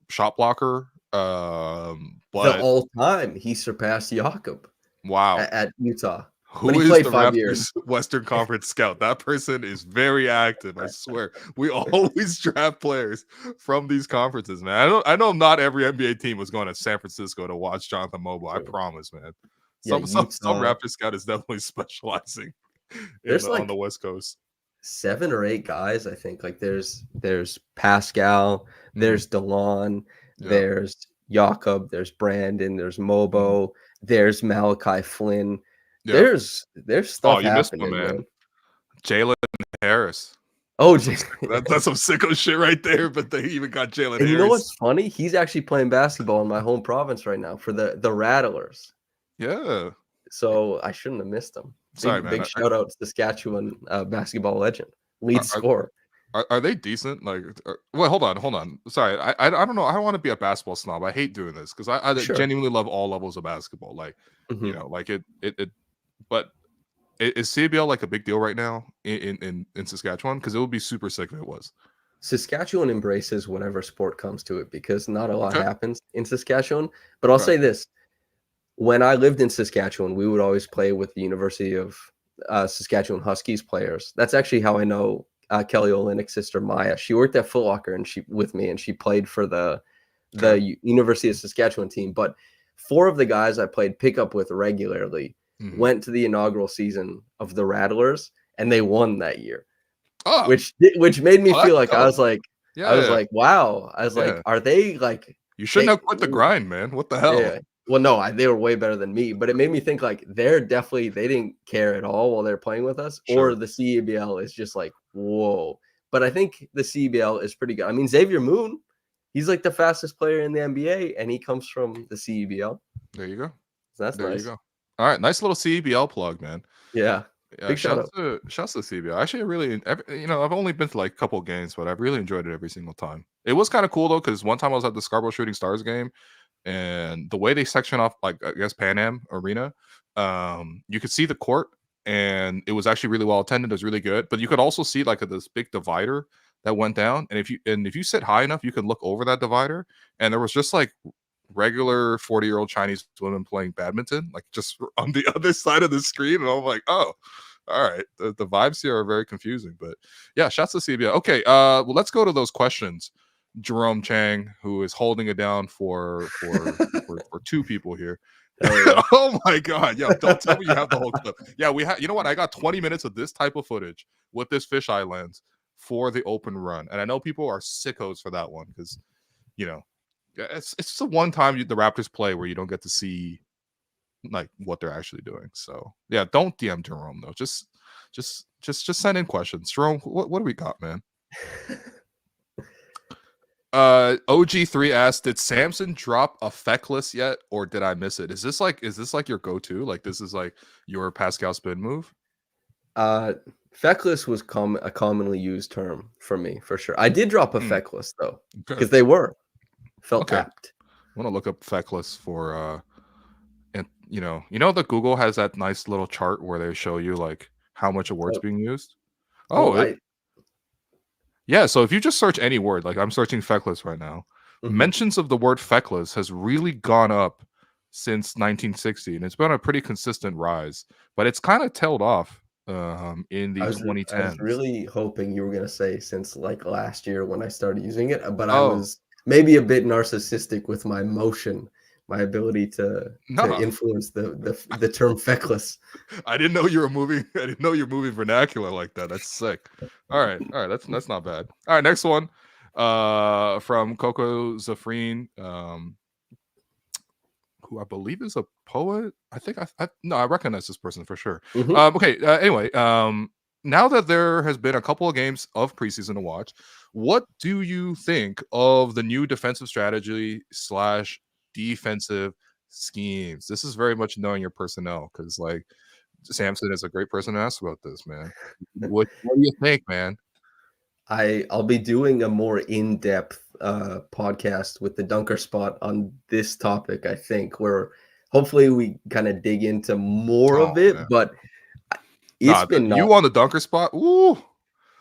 shot blocker. But the all time he surpassed Jakob. Wow, at Utah. Who is the Raptors Western Conference scout? That person is very active. I swear, we always draft players from these conferences, man. I know not every NBA team was going to San Francisco to watch Jonathan Mogbo. I promise, man. Some Raptors scout is definitely specializing on the West Coast. 7 or 8 guys, I think. Like there's Pascal, there's DeLon, there's Jakob, there's Brandon, there's Mogbo, there's Malachi Flynn. There's stuff happening, missed one, man. Jalen Harris. Oh, that's some sicko shit right there. But they even got Jalen Harris. And you know what's funny? He's actually playing basketball in my home province right now for the Rattlers. Yeah. So I shouldn't have missed him. Big shout out to Saskatchewan basketball legend, lead scorer. Are they decent? Like, well, hold on. Sorry, I don't know. I don't want to be a basketball snob. I hate doing this because I genuinely love all levels of basketball. Like, you know, like it. But is CBL like a big deal right now in Saskatchewan? Because it would be super sick if it was. Saskatchewan embraces whatever sport comes to it because not a lot happens in Saskatchewan. But I'll say this. When I lived in Saskatchewan, we would always play with the University of Saskatchewan Huskies players. That's actually how I know Kelly Olynyk's sister Maya. She worked at Foot Locker and with me, and she played for the University of Saskatchewan team. But 4 of the guys I played pickup with regularly went to the inaugural season of the Rattlers, and they won that year. Oh, which made me feel like dope. I was like, like, wow. I was like, are they like? You shouldn't have quit the grind, man. What the hell? Yeah. Well, no, they were way better than me, but it made me think like they didn't care at all while they're playing with us, or the CEBL is just like, whoa. But I think the CEBL is pretty good. I mean, Xavier Moon, he's like the fastest player in the NBA, and he comes from the CEBL. There you go. So that's nice. You go. All right, nice little CEBL plug, man. Yeah. Big shout out to the CBL. Actually, I've only been to like a couple of games, but I've really enjoyed it every single time. It was kind of cool though, because one time I was at the Scarborough Shooting Stars game, and the way they section off, like I guess Pan Am Arena, you could see the court, and it was actually really well attended. It was really good, but you could also see like this big divider that went down, and if you sit high enough, you can look over that divider, and there was just like regular 40-year-old Chinese women playing badminton, like just on the other side of the screen, and I'm like, oh. All right, the vibes here are very confusing, but yeah, shouts to CBL. Okay, well, let's go to those questions. Jerome Chang, who is holding it down for 2 people here. Oh my god, yo, don't tell me you have the whole clip. Yeah, we have. You know what? I got 20 minutes of this type of footage with this fisheye lens for the open run, and I know people are sickos for that one because, you know, it's the one time the Raptors play where you don't get to see like what they're actually doing. So yeah, don't DM Jerome though. Just send in questions. Jerome, what do we got, man? OG3 asked, did Samson drop a feckless yet, or did I miss it? Is this like your go-to? Like this is like your Pascal spin move? Feckless was a commonly used term for me, for sure. I did drop a feckless though, because they felt apt. I want to look up feckless for and you know that Google has that nice little chart where they show you like how much a word's being used. Yeah, so if you just search any word, like I'm searching feckless right now, mentions of the word feckless has really gone up since 1960, and it's been a pretty consistent rise, but it's kind of tailed off in the 2010s. I was really hoping you were going to say since like last year when I started using it, but I was maybe a bit narcissistic with my my ability to influence the term feckless. I didn't know you were moving. I didn't know you're moving vernacular like that. That's sick. All right. That's not bad. All right, next one. From Coco Zafreen, who I believe is a poet. I think I recognize this person for sure. Okay. Anyway, now that there has been a couple of games of preseason to watch, what do you think of the new defensive strategy / defensive schemes? This is very much knowing your personnel, because like Samson is a great person to ask about this, man. What do you think, man? I'll be doing a more in-depth podcast with the Dunker Spot on this topic, I think, where hopefully we kind of dig into more Oh of it, man. but it's Nah, been not you on the Dunker Spot? Ooh.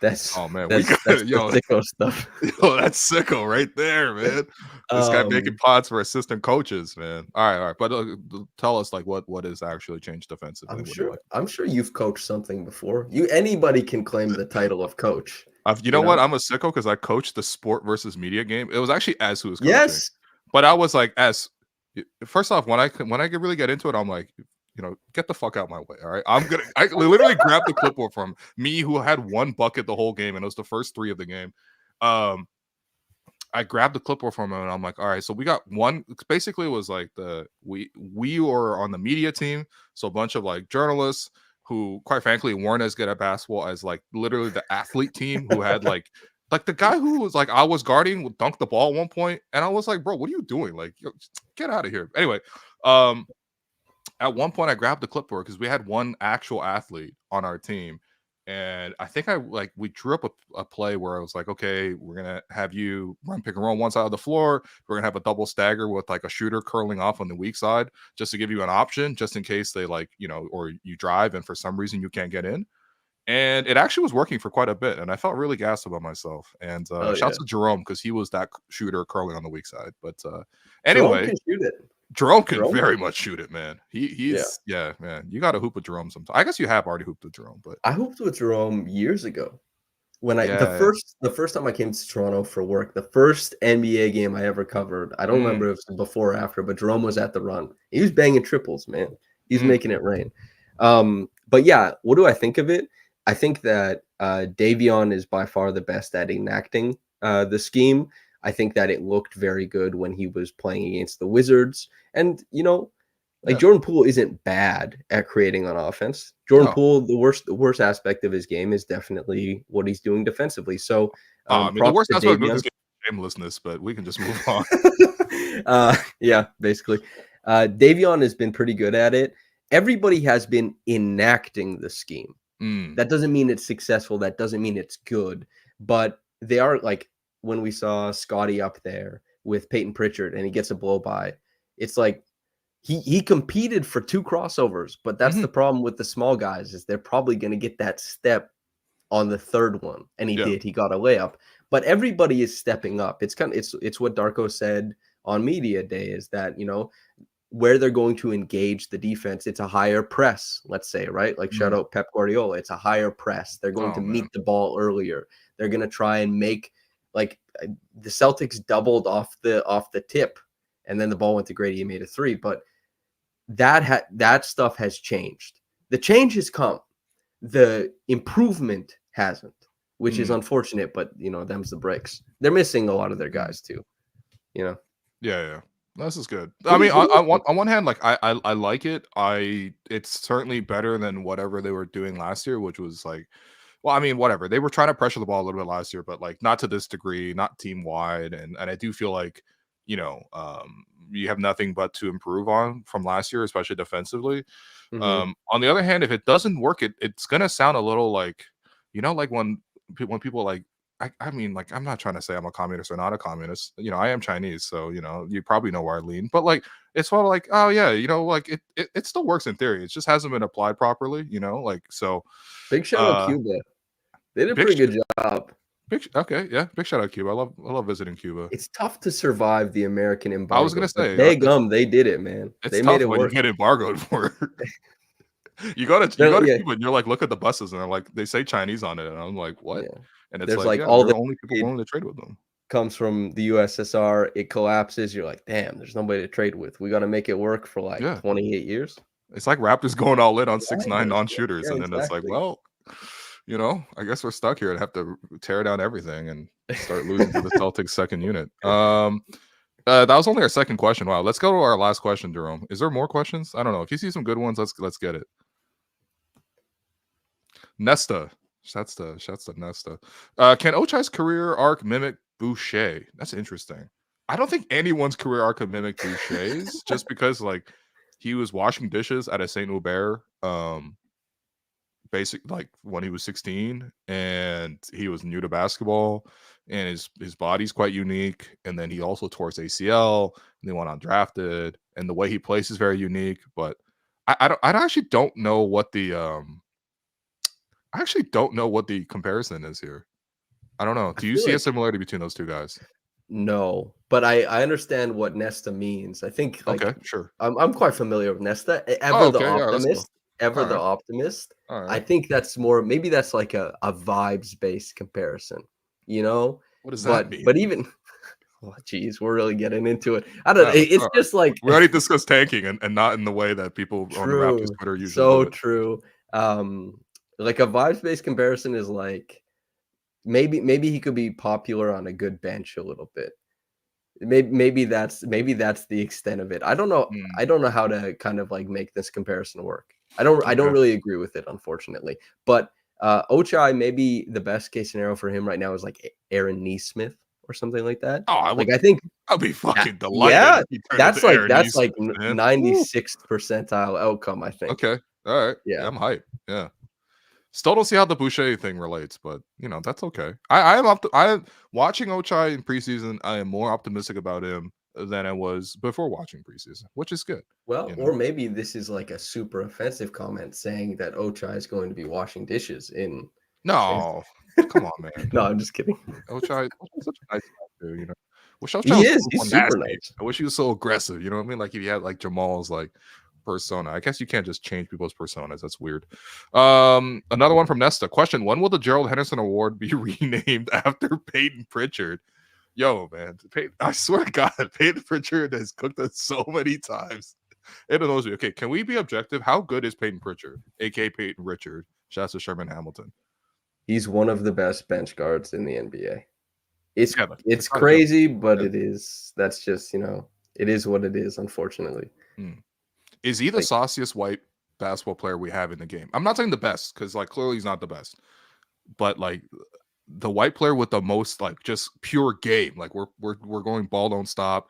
that's Oh man, we that's got that's the yo, sicko stuff. yo, that's sicko right there, man. This guy making Um, pods for assistant coaches, man. All right. But tell us like what is actually changed defensively? I'm What do you sure like? I'm sure you've coached something before. Anybody can claim the title of coach, You you know what? know? I'm a sicko because I coached the sport versus media game. It was actually S who was coaching, Yes. but I was like, S. First off, when I really get into it, I'm like, get the fuck out my way. All right, I literally grabbed the clipboard from me, who had one bucket the whole game, and it was the first 3 of the game. I grabbed the clipboard from him, and I'm like, all right, so we got one. Basically, it was like we were on the media team, so a bunch of like journalists who, quite frankly, weren't as good at basketball as like literally the athlete team, who had like the guy who was like I was guarding would dunk the ball at one point, and I was like, bro, what are you doing? Like, get out of here. Anyway, at one point I grabbed the clipboard because we had one actual athlete on our team. And I think we drew up a play where I was like, okay, we're gonna have you run pick and roll on one side of the floor. We're gonna have a double stagger with like a shooter curling off on the weak side, just to give you an option, just in case they or you drive and for some reason you can't get in. And it actually was working for quite a bit, and I felt really gassed about myself. And Oh shouts yeah. to Jerome, because he was that shooter curling on the weak side. But Jerome anyway, can shoot it. Jerome can Jerome very can much shoot it, man. Yeah. He's yeah, man. You got to hoop with Jerome sometime. I guess you have already hooped with Jerome, but I hooped with Jerome years ago. When yeah. the first time I came to Toronto for work, the first NBA game I ever covered, I don't remember if it was before or after, but Jerome was at the run. He was banging triples, man. He was making it rain. But yeah, what do I think of it? I think that Davion is by far the best at enacting the scheme. I think that it looked very good when he was playing against the Wizards. And, like Yeah. Jordan Poole isn't bad at creating on offense. Jordan No. Poole, the worst aspect of his game is definitely what he's doing defensively. So, I mean, the props worst to aspect of Davion. this game is shamelessness, but we can just move on. Yeah, basically. Davion has been pretty good at it. Everybody has been enacting the scheme. That doesn't mean it's successful. That doesn't mean it's good. But they are, like, when we saw Scottie up there with Peyton Pritchard and he gets a blow by, it's like he competed for 2 crossovers, but that's the problem with the small guys, is they're probably going to get that step on the 3rd one, and he Yeah. did. He got a layup. But everybody is stepping up. It's what Darko said on media day, is that, where they're going to engage the defense, it's a higher press, let's say, right? Like shout out Pep Guardiola, it's a higher press. They're going to meet the ball earlier. They're going to try and make, like, the Celtics doubled off the tip, and then the ball went to Grady and made a 3, but that stuff has changed. The change has come. The improvement hasn't, which is unfortunate, but them's the breaks. They're missing a lot of their guys too. Yeah. This is good. I mean, on one hand, like I like it. It's certainly better than whatever they were doing last year, which was like, well, I mean, whatever. They were trying to pressure the ball a little bit last year, but like not to this degree, not team wide. And I do feel like, you have nothing but to improve on from last year, especially defensively. On the other hand, if it doesn't work, it's gonna sound a little like, like when people like, I mean, like, I'm not trying to say I'm a communist or not a communist. I am Chinese, so you probably know where I lean. But like, it's sort of like, oh yeah, like it still works in theory. It just hasn't been applied properly. Like, so. Big shout out Cuba. They did a pretty good job. Okay, yeah, big shout out Cuba. I love visiting Cuba. It's tough to survive the American embargo. I was gonna say, they did it, man. They made it work. When you get embargoed for it. You go to Cuba and you're like, look at the buses, and they're like, they say Chinese on it, and I'm like, what? Yeah. And it's like, yeah, all the only people willing to trade with them. Comes from the USSR. It collapses. You're like, damn, there's nobody to trade with. We got to make it work for like 28 years. It's like Raptors going all in on 6'9" non-shooters, and then it's like, well, I guess we're stuck here and have to tear down everything and start losing to the Celtics second unit. That was only our second question. Wow. Let's go to our last question, Jerome. Is there more questions? I don't know. If you see some good ones, let's get it. Nesta. Shouts to Nesta. Can Ochai's career arc mimic Boucher? That's interesting. I don't think anyone's career arc could mimic Boucher's just because like he was washing dishes at a St. Hubert basic like when he was 16 and he was new to basketball and his body's quite unique, and then he also tore his ACL and they went undrafted, and the way he plays is very unique. But I actually don't know what the comparison is here. I don't know. Do you see a similarity between those two guys? No, but I understand what Nesta means. I think like okay, sure. I'm quite familiar with Nesta. Okay, The Optimist. Ever the Optimist. Right. I think that's more, maybe that's like a vibes based comparison, What does that mean? But even, oh geez, we're really getting into it. I don't know. It's just like we already discussed tanking and not in the way that people on the Raptors Twitter usually. So true. Like a vibes based comparison is like maybe he could be popular on a good bench a little bit. Maybe that's the extent of it. I don't know. I don't know how to kind of like make this comparison work. I don't really agree with it, unfortunately. But Ochai, maybe the best case scenario for him right now is like Aaron Nesmith or something like that. I think I'll be fucking delighted. Yeah, that's like 96th percentile outcome, I think. Okay, all right. Yeah, I'm hyped. Yeah. Still don't see how the Boucher thing relates, but that's okay. I am watching Ochai in preseason. I am more optimistic about him than I was before watching preseason, which is good. Well, or maybe this is like a super offensive comment saying that Ochai is going to be washing dishes in. No, come on, man. No, I'm just kidding. Ochai's such a nice guy, too. Wish he is. He's super nice. I wish he was so aggressive. You know what I mean? Like if you had like Jamal's like persona. I guess you can't just change people's personas. That's weird. Another one from Nesta. Question: when will the Gerald Henderson Award be renamed after Peyton Pritchard? Yo, man, I swear to God, Peyton Pritchard has cooked us so many times. It knows me. Okay, can we be objective? How good is Peyton Pritchard, aka Peyton Richard? Shouts to Sherman Hamilton. He's one of the best bench guards in the NBA. It's crazy, but it is. That's just it is what it is. Unfortunately. Is he the sauciest white basketball player we have in the game? I'm not saying the best because like clearly he's not the best, but like the white player with the most like just pure game. Like we're going ball don't stop,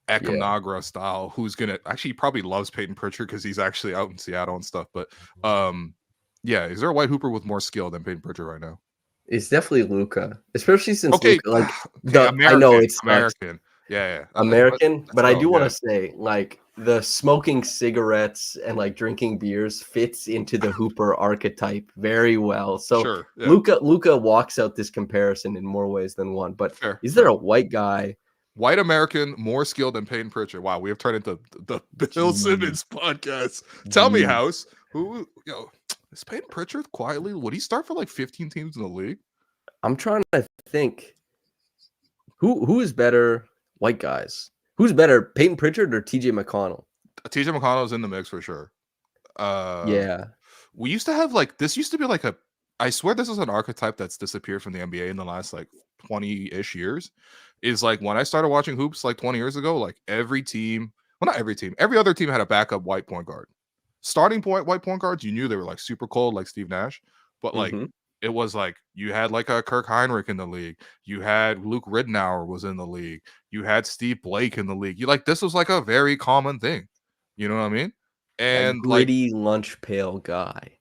Ekanagra style. Who's gonna actually probably loves Peyton Pritchard because he's actually out in Seattle and stuff. But yeah, is there a white hooper with more skill than Peyton Pritchard right now? It's definitely Luka, especially since Luka, I know it's American. Yeah. American, but I do want to say, like, the smoking cigarettes and like drinking beers fits into the Hooper archetype very well. So sure, Luka walks out this comparison in more ways than one. But is there a white guy, white American, more skilled than Peyton Pritchard? Wow, we have turned into the Bill Simmons podcast. Tell me, House, who is Peyton Pritchard quietly? Would he start for like 15 teams in the league? I'm trying to think. Who is better? White guys. Who's better, Peyton Pritchard or TJ McConnell? TJ McConnell's in the mix for sure. Yeah. We used to have like this used to be like I swear this is an archetype that's disappeared from the NBA in the last like 20-ish years. Is like when I started watching hoops like 20 years ago, like every team, well, not every team, every other team had a backup white point guard. Starting point white point guards, you knew they were like super cold, like Steve Nash, but like it was like you had like a Kirk Heinrich in the league. You had Luke Ridnour was in the league. You had Steve Blake in the league. This was like a very common thing. You know what I mean? And gritty lunch pail guy.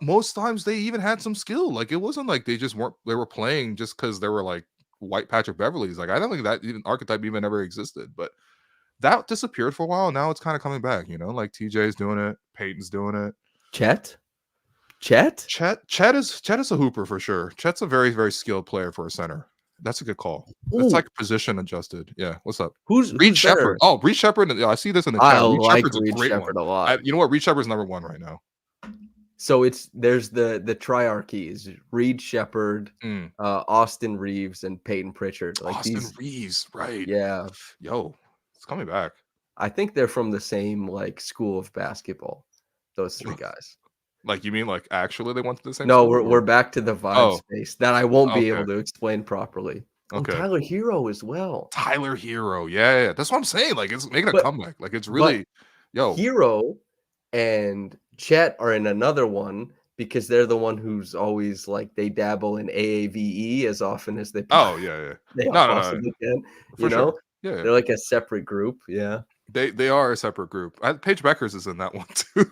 Most times they even had some skill. Like it wasn't like they were playing just because they were like white Patrick Beverleys. Like I don't think that even archetype even ever existed. But that disappeared for a while. Now it's kind of coming back. Like TJ's doing it. Peyton's doing it. Chet is a hooper for sure. Chet's a very, very skilled player for a center. That's a good call. It's like position adjusted. Yeah. What's up? Who's Reed Shepherd? Oh, Reed Shepherd. I see this in the chat. I like Reed Shepherd a lot. You know what? Reed Shepherd's number one right now. So there's the triarchy is Reed Shepherd, Austin Reeves, and Peyton Pritchard. Like Austin Reeves, right? Yeah. Yo, it's coming back. I think they're from the same like school of basketball. Those three guys. Like, you mean like actually they went to the same No, school? we're back to the vibe Oh, space that I won't be okay, able to explain properly. Oh, okay. Tyler Hero as well. Tyler Hero, yeah, that's what I'm saying. Like, it's making a But comeback. Like, it's but really, yo, Hero and Chet are in another one because they're the one who's always like they dabble in AAVE as often as they oh yeah, yeah. they all No, no, no, possibly can, for you sure. know? Yeah, yeah. They're like a separate group, yeah. They are a separate group. Paige Beckers is in that one too.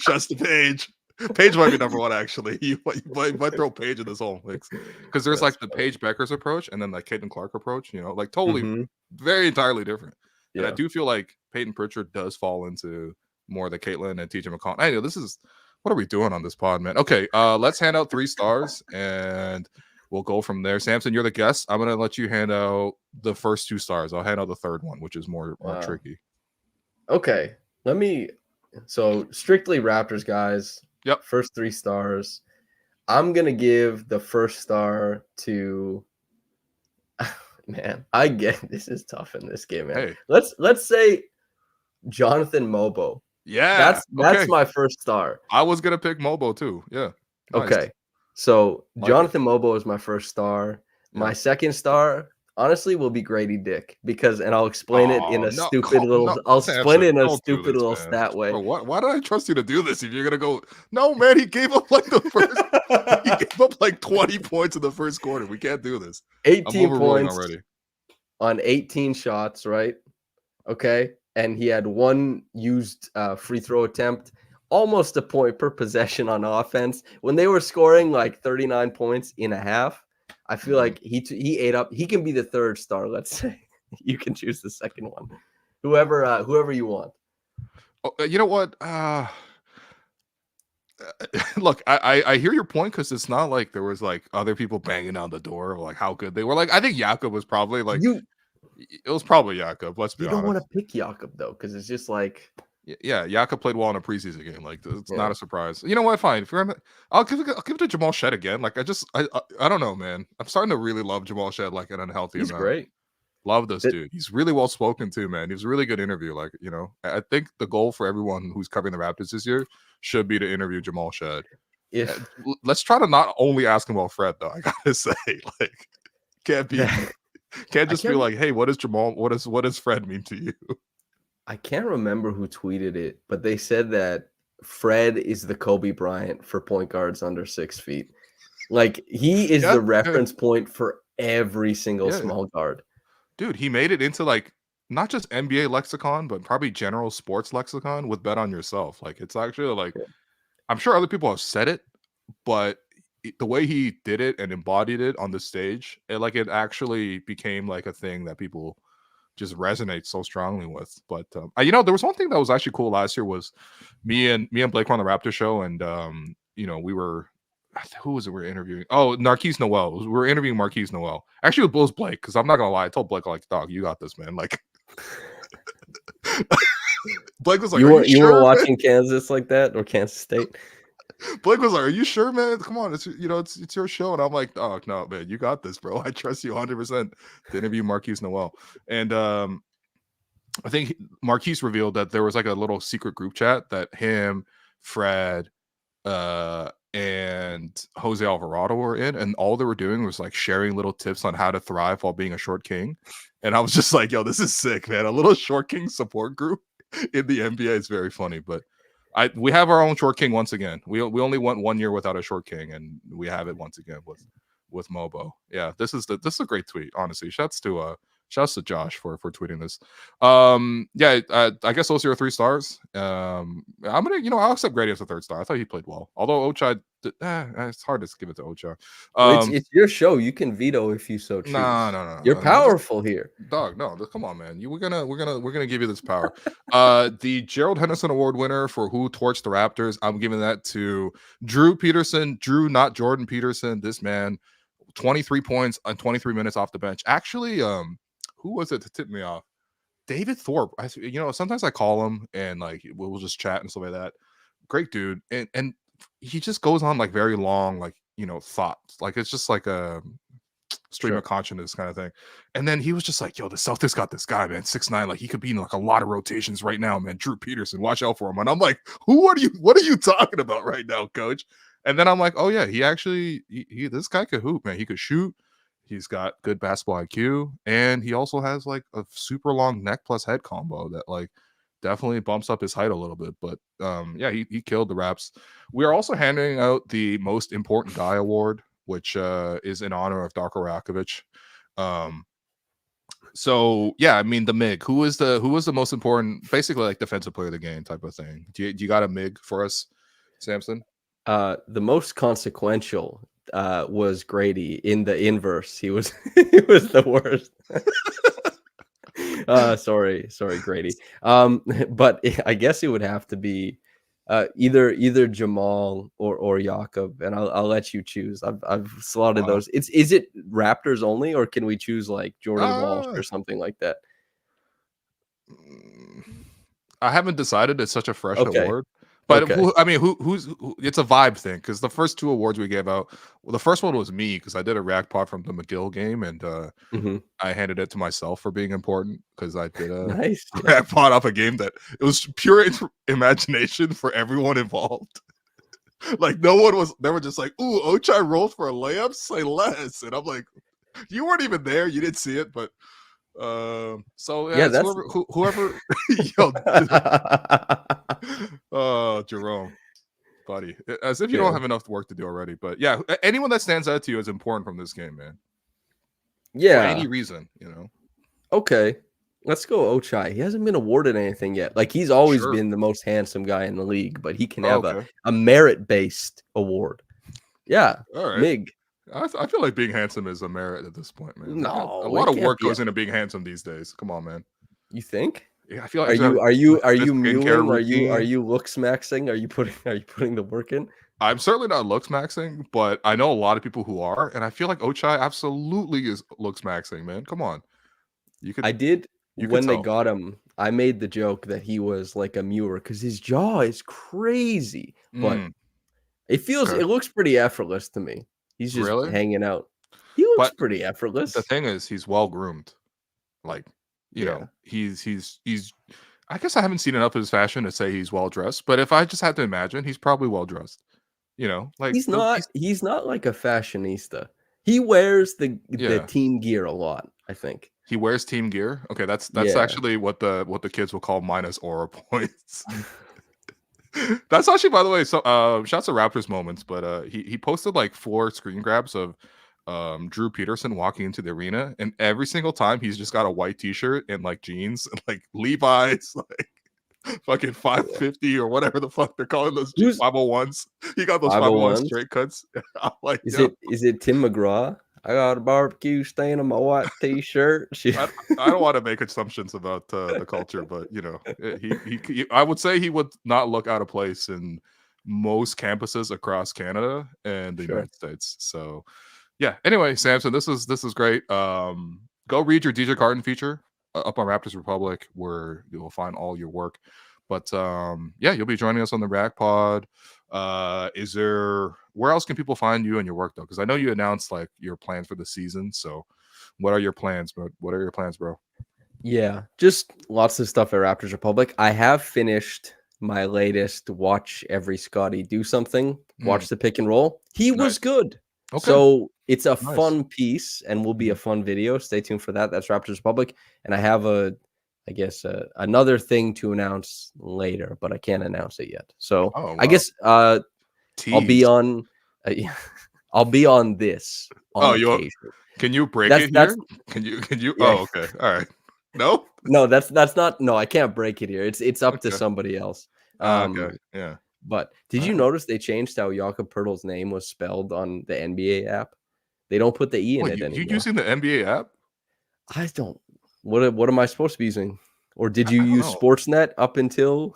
Shouts to Paige. Paige might be number one actually. You might throw Paige in this whole mix because there's That's like the funny. Paige Beckers approach and then like Caitlin Clark approach. Like totally, Mhm, very entirely different. And I yeah. do feel like Peyton Pritchard does fall into more the Caitlin and TJ McConnell. I know this is what are we doing on this pod, man? Okay, let's hand out 3 stars and we'll go from there. Samson, you're the guest. I'm gonna let you hand out the first 2 stars. I'll hand out the third one, which is more Wow. tricky. Okay, let me so strictly Raptors guys, Yep. first 3 stars. I'm gonna give the first star to man, I get this is tough in this game, man. Hey. Let's say Jonathan Mogbo. Yeah. That's Okay. my first star. I was gonna pick Mobo too. Yeah. Nice. Okay. So Like it. Jonathan Mogbo is my first star. My Yeah. second star, honestly, will be Grady Dick because and Oh no, no, I'll explain Samson, it in a don't do stupid this, little man. stat way. Bro, why did I trust you to do this if you're gonna go? No, man, he gave up like the first. He gave up like 20 points in the first quarter. We can't do this. I'm 18 overruling points already. on 18 shots, right? Okay. And he had one used free throw attempt, almost a point per possession on offense. When they were scoring like 39 points in a half, I feel Mhm. like he ate up. He can be the third star, let's say. You can choose the second one. Whoever you want. Oh, you know what? Look, I hear your point because it's not like there was like other people banging on the door of like how good they were. Like I think Jakob was probably like You it was probably Jakob. Let's be you don't want honest. to pick Jakob though, because it's just like Yeah, Jakob played well in a preseason game. Like it's not yeah, a surprise. You know what? Fine. If you're gonna, I'll give it to Jamal Shead again. Like I don't know, man. I'm starting to really love Jamal Shead like an unhealthy he's amount. great. Love this That dude. He's really well spoken too, man. He was a really good interview. Like I think the goal for everyone who's covering the Raptors this year should be to interview Jamal Shead. if Let's try to not only ask him about Fred though. I gotta say, like, can't be that can't I just be can't like, hey, what is Jamal? What does Fred mean to you? I can't remember who tweeted it, but they said that Fred is the Kobe Bryant for point guards under 6 feet. Like he is Yeah, the yeah, reference point for every single yeah. small guard. Dude, he made it into like not just NBA lexicon, but probably general sports lexicon with bet on yourself. Like it's actually like Yeah. I'm sure other people have said it, but the way he did it and embodied it on the stage, it actually became like a thing that people just resonate so strongly with. But there was one thing that was actually cool last year was me and Blake were on the Raptor show, and we were who was it we were interviewing? Oh, Marquise Noel. We were interviewing Marquise Noel. Actually, it was Blake because I'm not gonna lie. I told Blake like, dog, you got this, man. Like Blake was like, You are you weren't sure, man? watching Kansas like that or Kansas State? Blake was like, "Are you sure, man? Come on, it's your show." And I'm like, "Oh no, man, you got this, bro. I trust you 100% to interview Marquise Noel." And I think Marquise revealed that there was like a little secret group chat that him, Fred, and Jose Alvarado were in, and all they were doing was like sharing little tips on how to thrive while being a short king. And I was just like, "Yo, this is sick, man! A little short king support group in the NBA is very funny." But we have our own short king once again. We only went 1 year without a short king, and we have it once again with Mobo. Yeah, this is a great tweet. Honestly, shouts to Josh for tweeting this. Yeah, I guess those are your 3 stars. I'm gonna I'll accept Grady as a 3rd star. I thought he played well, although Ochai. It's hard to give it to Ochai. Well, it's your show. You can veto if you so No, choose. no, no, You're no, no. Just powerful here. dog. No, come on, man. We're gonna give you this power. The Gerald Henderson Award winner for who torched the Raptors. I'm giving that to Drew Peterson. Drew, not Jordan Peterson. This man, 23 points on 23 minutes off the bench. Actually, who was it to tip me off? David Thorpe. Sometimes I call him and like we'll just chat and stuff like that. Great dude, and he just goes on like very long, like thoughts. Like it's just like stream of consciousness kind of thing. And then he was just like, yo, the Celtics got this guy, man, 6'9", like he could be in like a lot of rotations right now, man. Drew Peterson, watch out for him. And I'm like, what are you talking about right now, coach? And then I'm like, oh yeah, he actually this guy could hoop, man. He could shoot. He's got good basketball IQ, and he also has like a super long neck plus head combo that like definitely bumps up his height a little bit. But yeah, he killed the Raps. We are also handing out the most important guy award, which is in honor of Darko Rakovic. So yeah, I mean the MIG. Who was the most important, basically like defensive player of the game type of thing? Do you got a MIG for us, Samson? The most consequential was Grady in the inverse. He was he was the worst. Sorry, Grady. But I guess it would have to be either Jamal or Jakob, and I'll let you choose. I've slotted those. Is it Raptors only, or can we choose like Jordan Walsh or something like that? I haven't decided. It's such a fresh award. But who's it's a vibe thing, because the first two awards we gave out, well, the first one was me because I did a react pod from the McGill game, and I handed it to myself for being important because I did a react pod off a game that it was pure imagination for everyone involved. Like no one was. They were just like, "Ooh, Ochai rolled for a layup, say less," and I'm like, "You weren't even there, you didn't see it," but. So yeah, that's whoever yo, Jerome, buddy, as if you don't have enough work to do already. But yeah, anyone that stands out to you is important from this game, man. Yeah, for any reason, Okay, let's go Ochai. He hasn't been awarded anything yet. Like he's always been the most handsome guy in the league, but he can have a merit-based award. Yeah, all right. MIG. I feel like being handsome is a merit at this point, man. No, a lot of work goes into being handsome these days. Come on, man. You think? Yeah, I feel like are you mewing? Are you looks maxing? Are you putting the work in? I'm certainly not looks maxing, but I know a lot of people who are, and I feel like Ochai absolutely is looks maxing, man. Come on. When they got him, I made the joke that he was like a mewer because his jaw is crazy, but it looks pretty effortless to me. He's just hanging out. He looks pretty effortless. The thing is, he's well groomed. Like, you know, he's. I guess I haven't seen enough of his fashion to say he's well dressed, but if I just had to imagine, he's probably well dressed. Like he's not like a fashionista. He wears the team gear a lot. I think he wears team gear. Okay, that's actually what the kids will call minus aura points. That's actually, by the way, so shouts to Raptors moments, but he posted like 4 screen grabs of Drew Peterson walking into the arena, and every single time he's just got a white t-shirt and like jeans and like Levi's, like fucking 550 or whatever the fuck they're calling those 501s. He got those 501 straight cuts. I'm like, is it Tim McGraw? I got a barbecue stain on my white t-shirt. I don't want to make assumptions about the culture, but he I would say he would not look out of place in most campuses across Canada and the United States. So yeah. Anyway, Samson, this is great. Go read your DJ Carton feature up on Raptors Republic, where you will find all your work. But yeah, you'll be joining us on the React Pod. Where else can people find you and your work though? Because I know you announced like your plans for the season. So what are your plans, bro? Yeah, just lots of stuff at Raptors Republic. I have finished my latest watch every Scottie do something, watch the pick and roll. He was good. Okay. So it's a fun piece and will be a fun video. Stay tuned for that. That's Raptors Republic. And I have another thing to announce later, but I can't announce it yet. So I guess I'll be on this. Can you break it here? Can you? Yeah. Oh, okay. All right. No, that's not. No, I can't break it here. It's up to somebody else. Okay. Yeah. But did you notice they changed how Jakob Poeltl's name was spelled on the NBA app? They don't put the E in it anymore. You using the NBA app? I don't. What am I supposed to be using? Or did you use Sportsnet up until?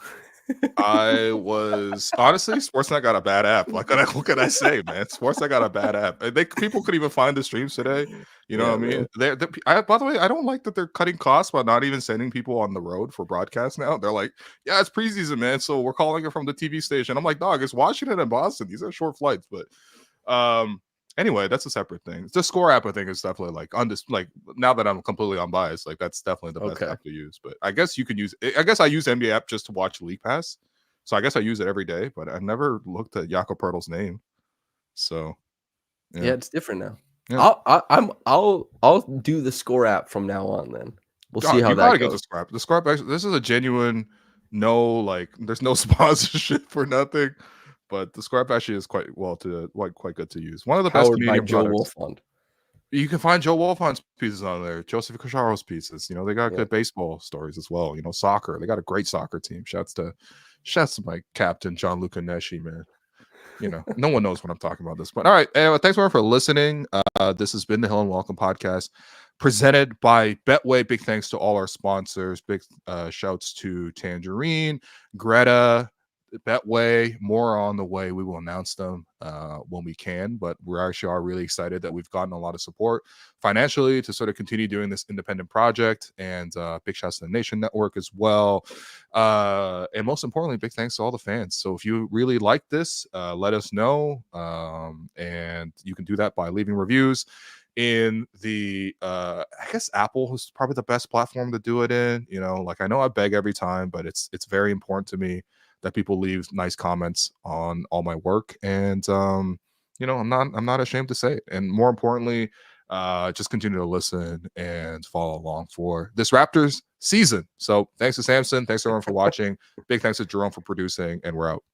I was honestly, Sportsnet got a bad app. Like, what can I say, man? Sportsnet got a bad app. People could even find the streams today. You know what I mean? By the way, I don't like that they're cutting costs by not even sending people on the road for broadcast now. They're like, yeah, it's preseason, man, so we're calling it from the TV station. I'm like, dog, it's Washington and Boston. These are short flights, but Anyway, that's a separate thing. The Score app, I think, is definitely like now that I'm completely unbiased, like that's definitely the best app to use. But I guess you can use. I guess I use NBA app just to watch League Pass, so I guess I use it every day. But I've never looked at Jakob Poeltl's name, so yeah, it's different now. Yeah. I'll do the Score app from now on. Then we'll see how you that gotta goes. get the Score app. The Score app, actually, this is a genuine. No, like there's no sponsorship for nothing. But the Score app actually is quite good to use. One of the best Canadian Joe products. Wolfond. You can find Joe Wolfond's pieces on there, Joseph Cacharo's pieces. You know, they got good baseball stories as well. You know, soccer. They got a great soccer team. Shouts to my captain, Gianluca Nesci, man. You know, no one knows what I'm talking about at this point. All right. Anyway, thanks everyone for listening. This has been the Hill and Welcome podcast presented by Betway. Big thanks to all our sponsors. Big shouts to Tangerine, Greta, Betway. More on the way. We will announce them when we can, but we actually are really excited that we've gotten a lot of support financially to sort of continue doing this independent project. And big shouts to the Nation Network as well. And most importantly, big thanks to all the fans. So if you really like this, let us know. And you can do that by leaving reviews in the I guess Apple is probably the best platform to do it in. You know, like I know I beg every time, but it's very important to me that people leave nice comments on all my work. And you know, I'm not ashamed to say it. And more importantly, just continue to listen and follow along for this Raptors season. So thanks to Samson. Thanks everyone for watching. Big thanks to Jerome for producing, and we're out.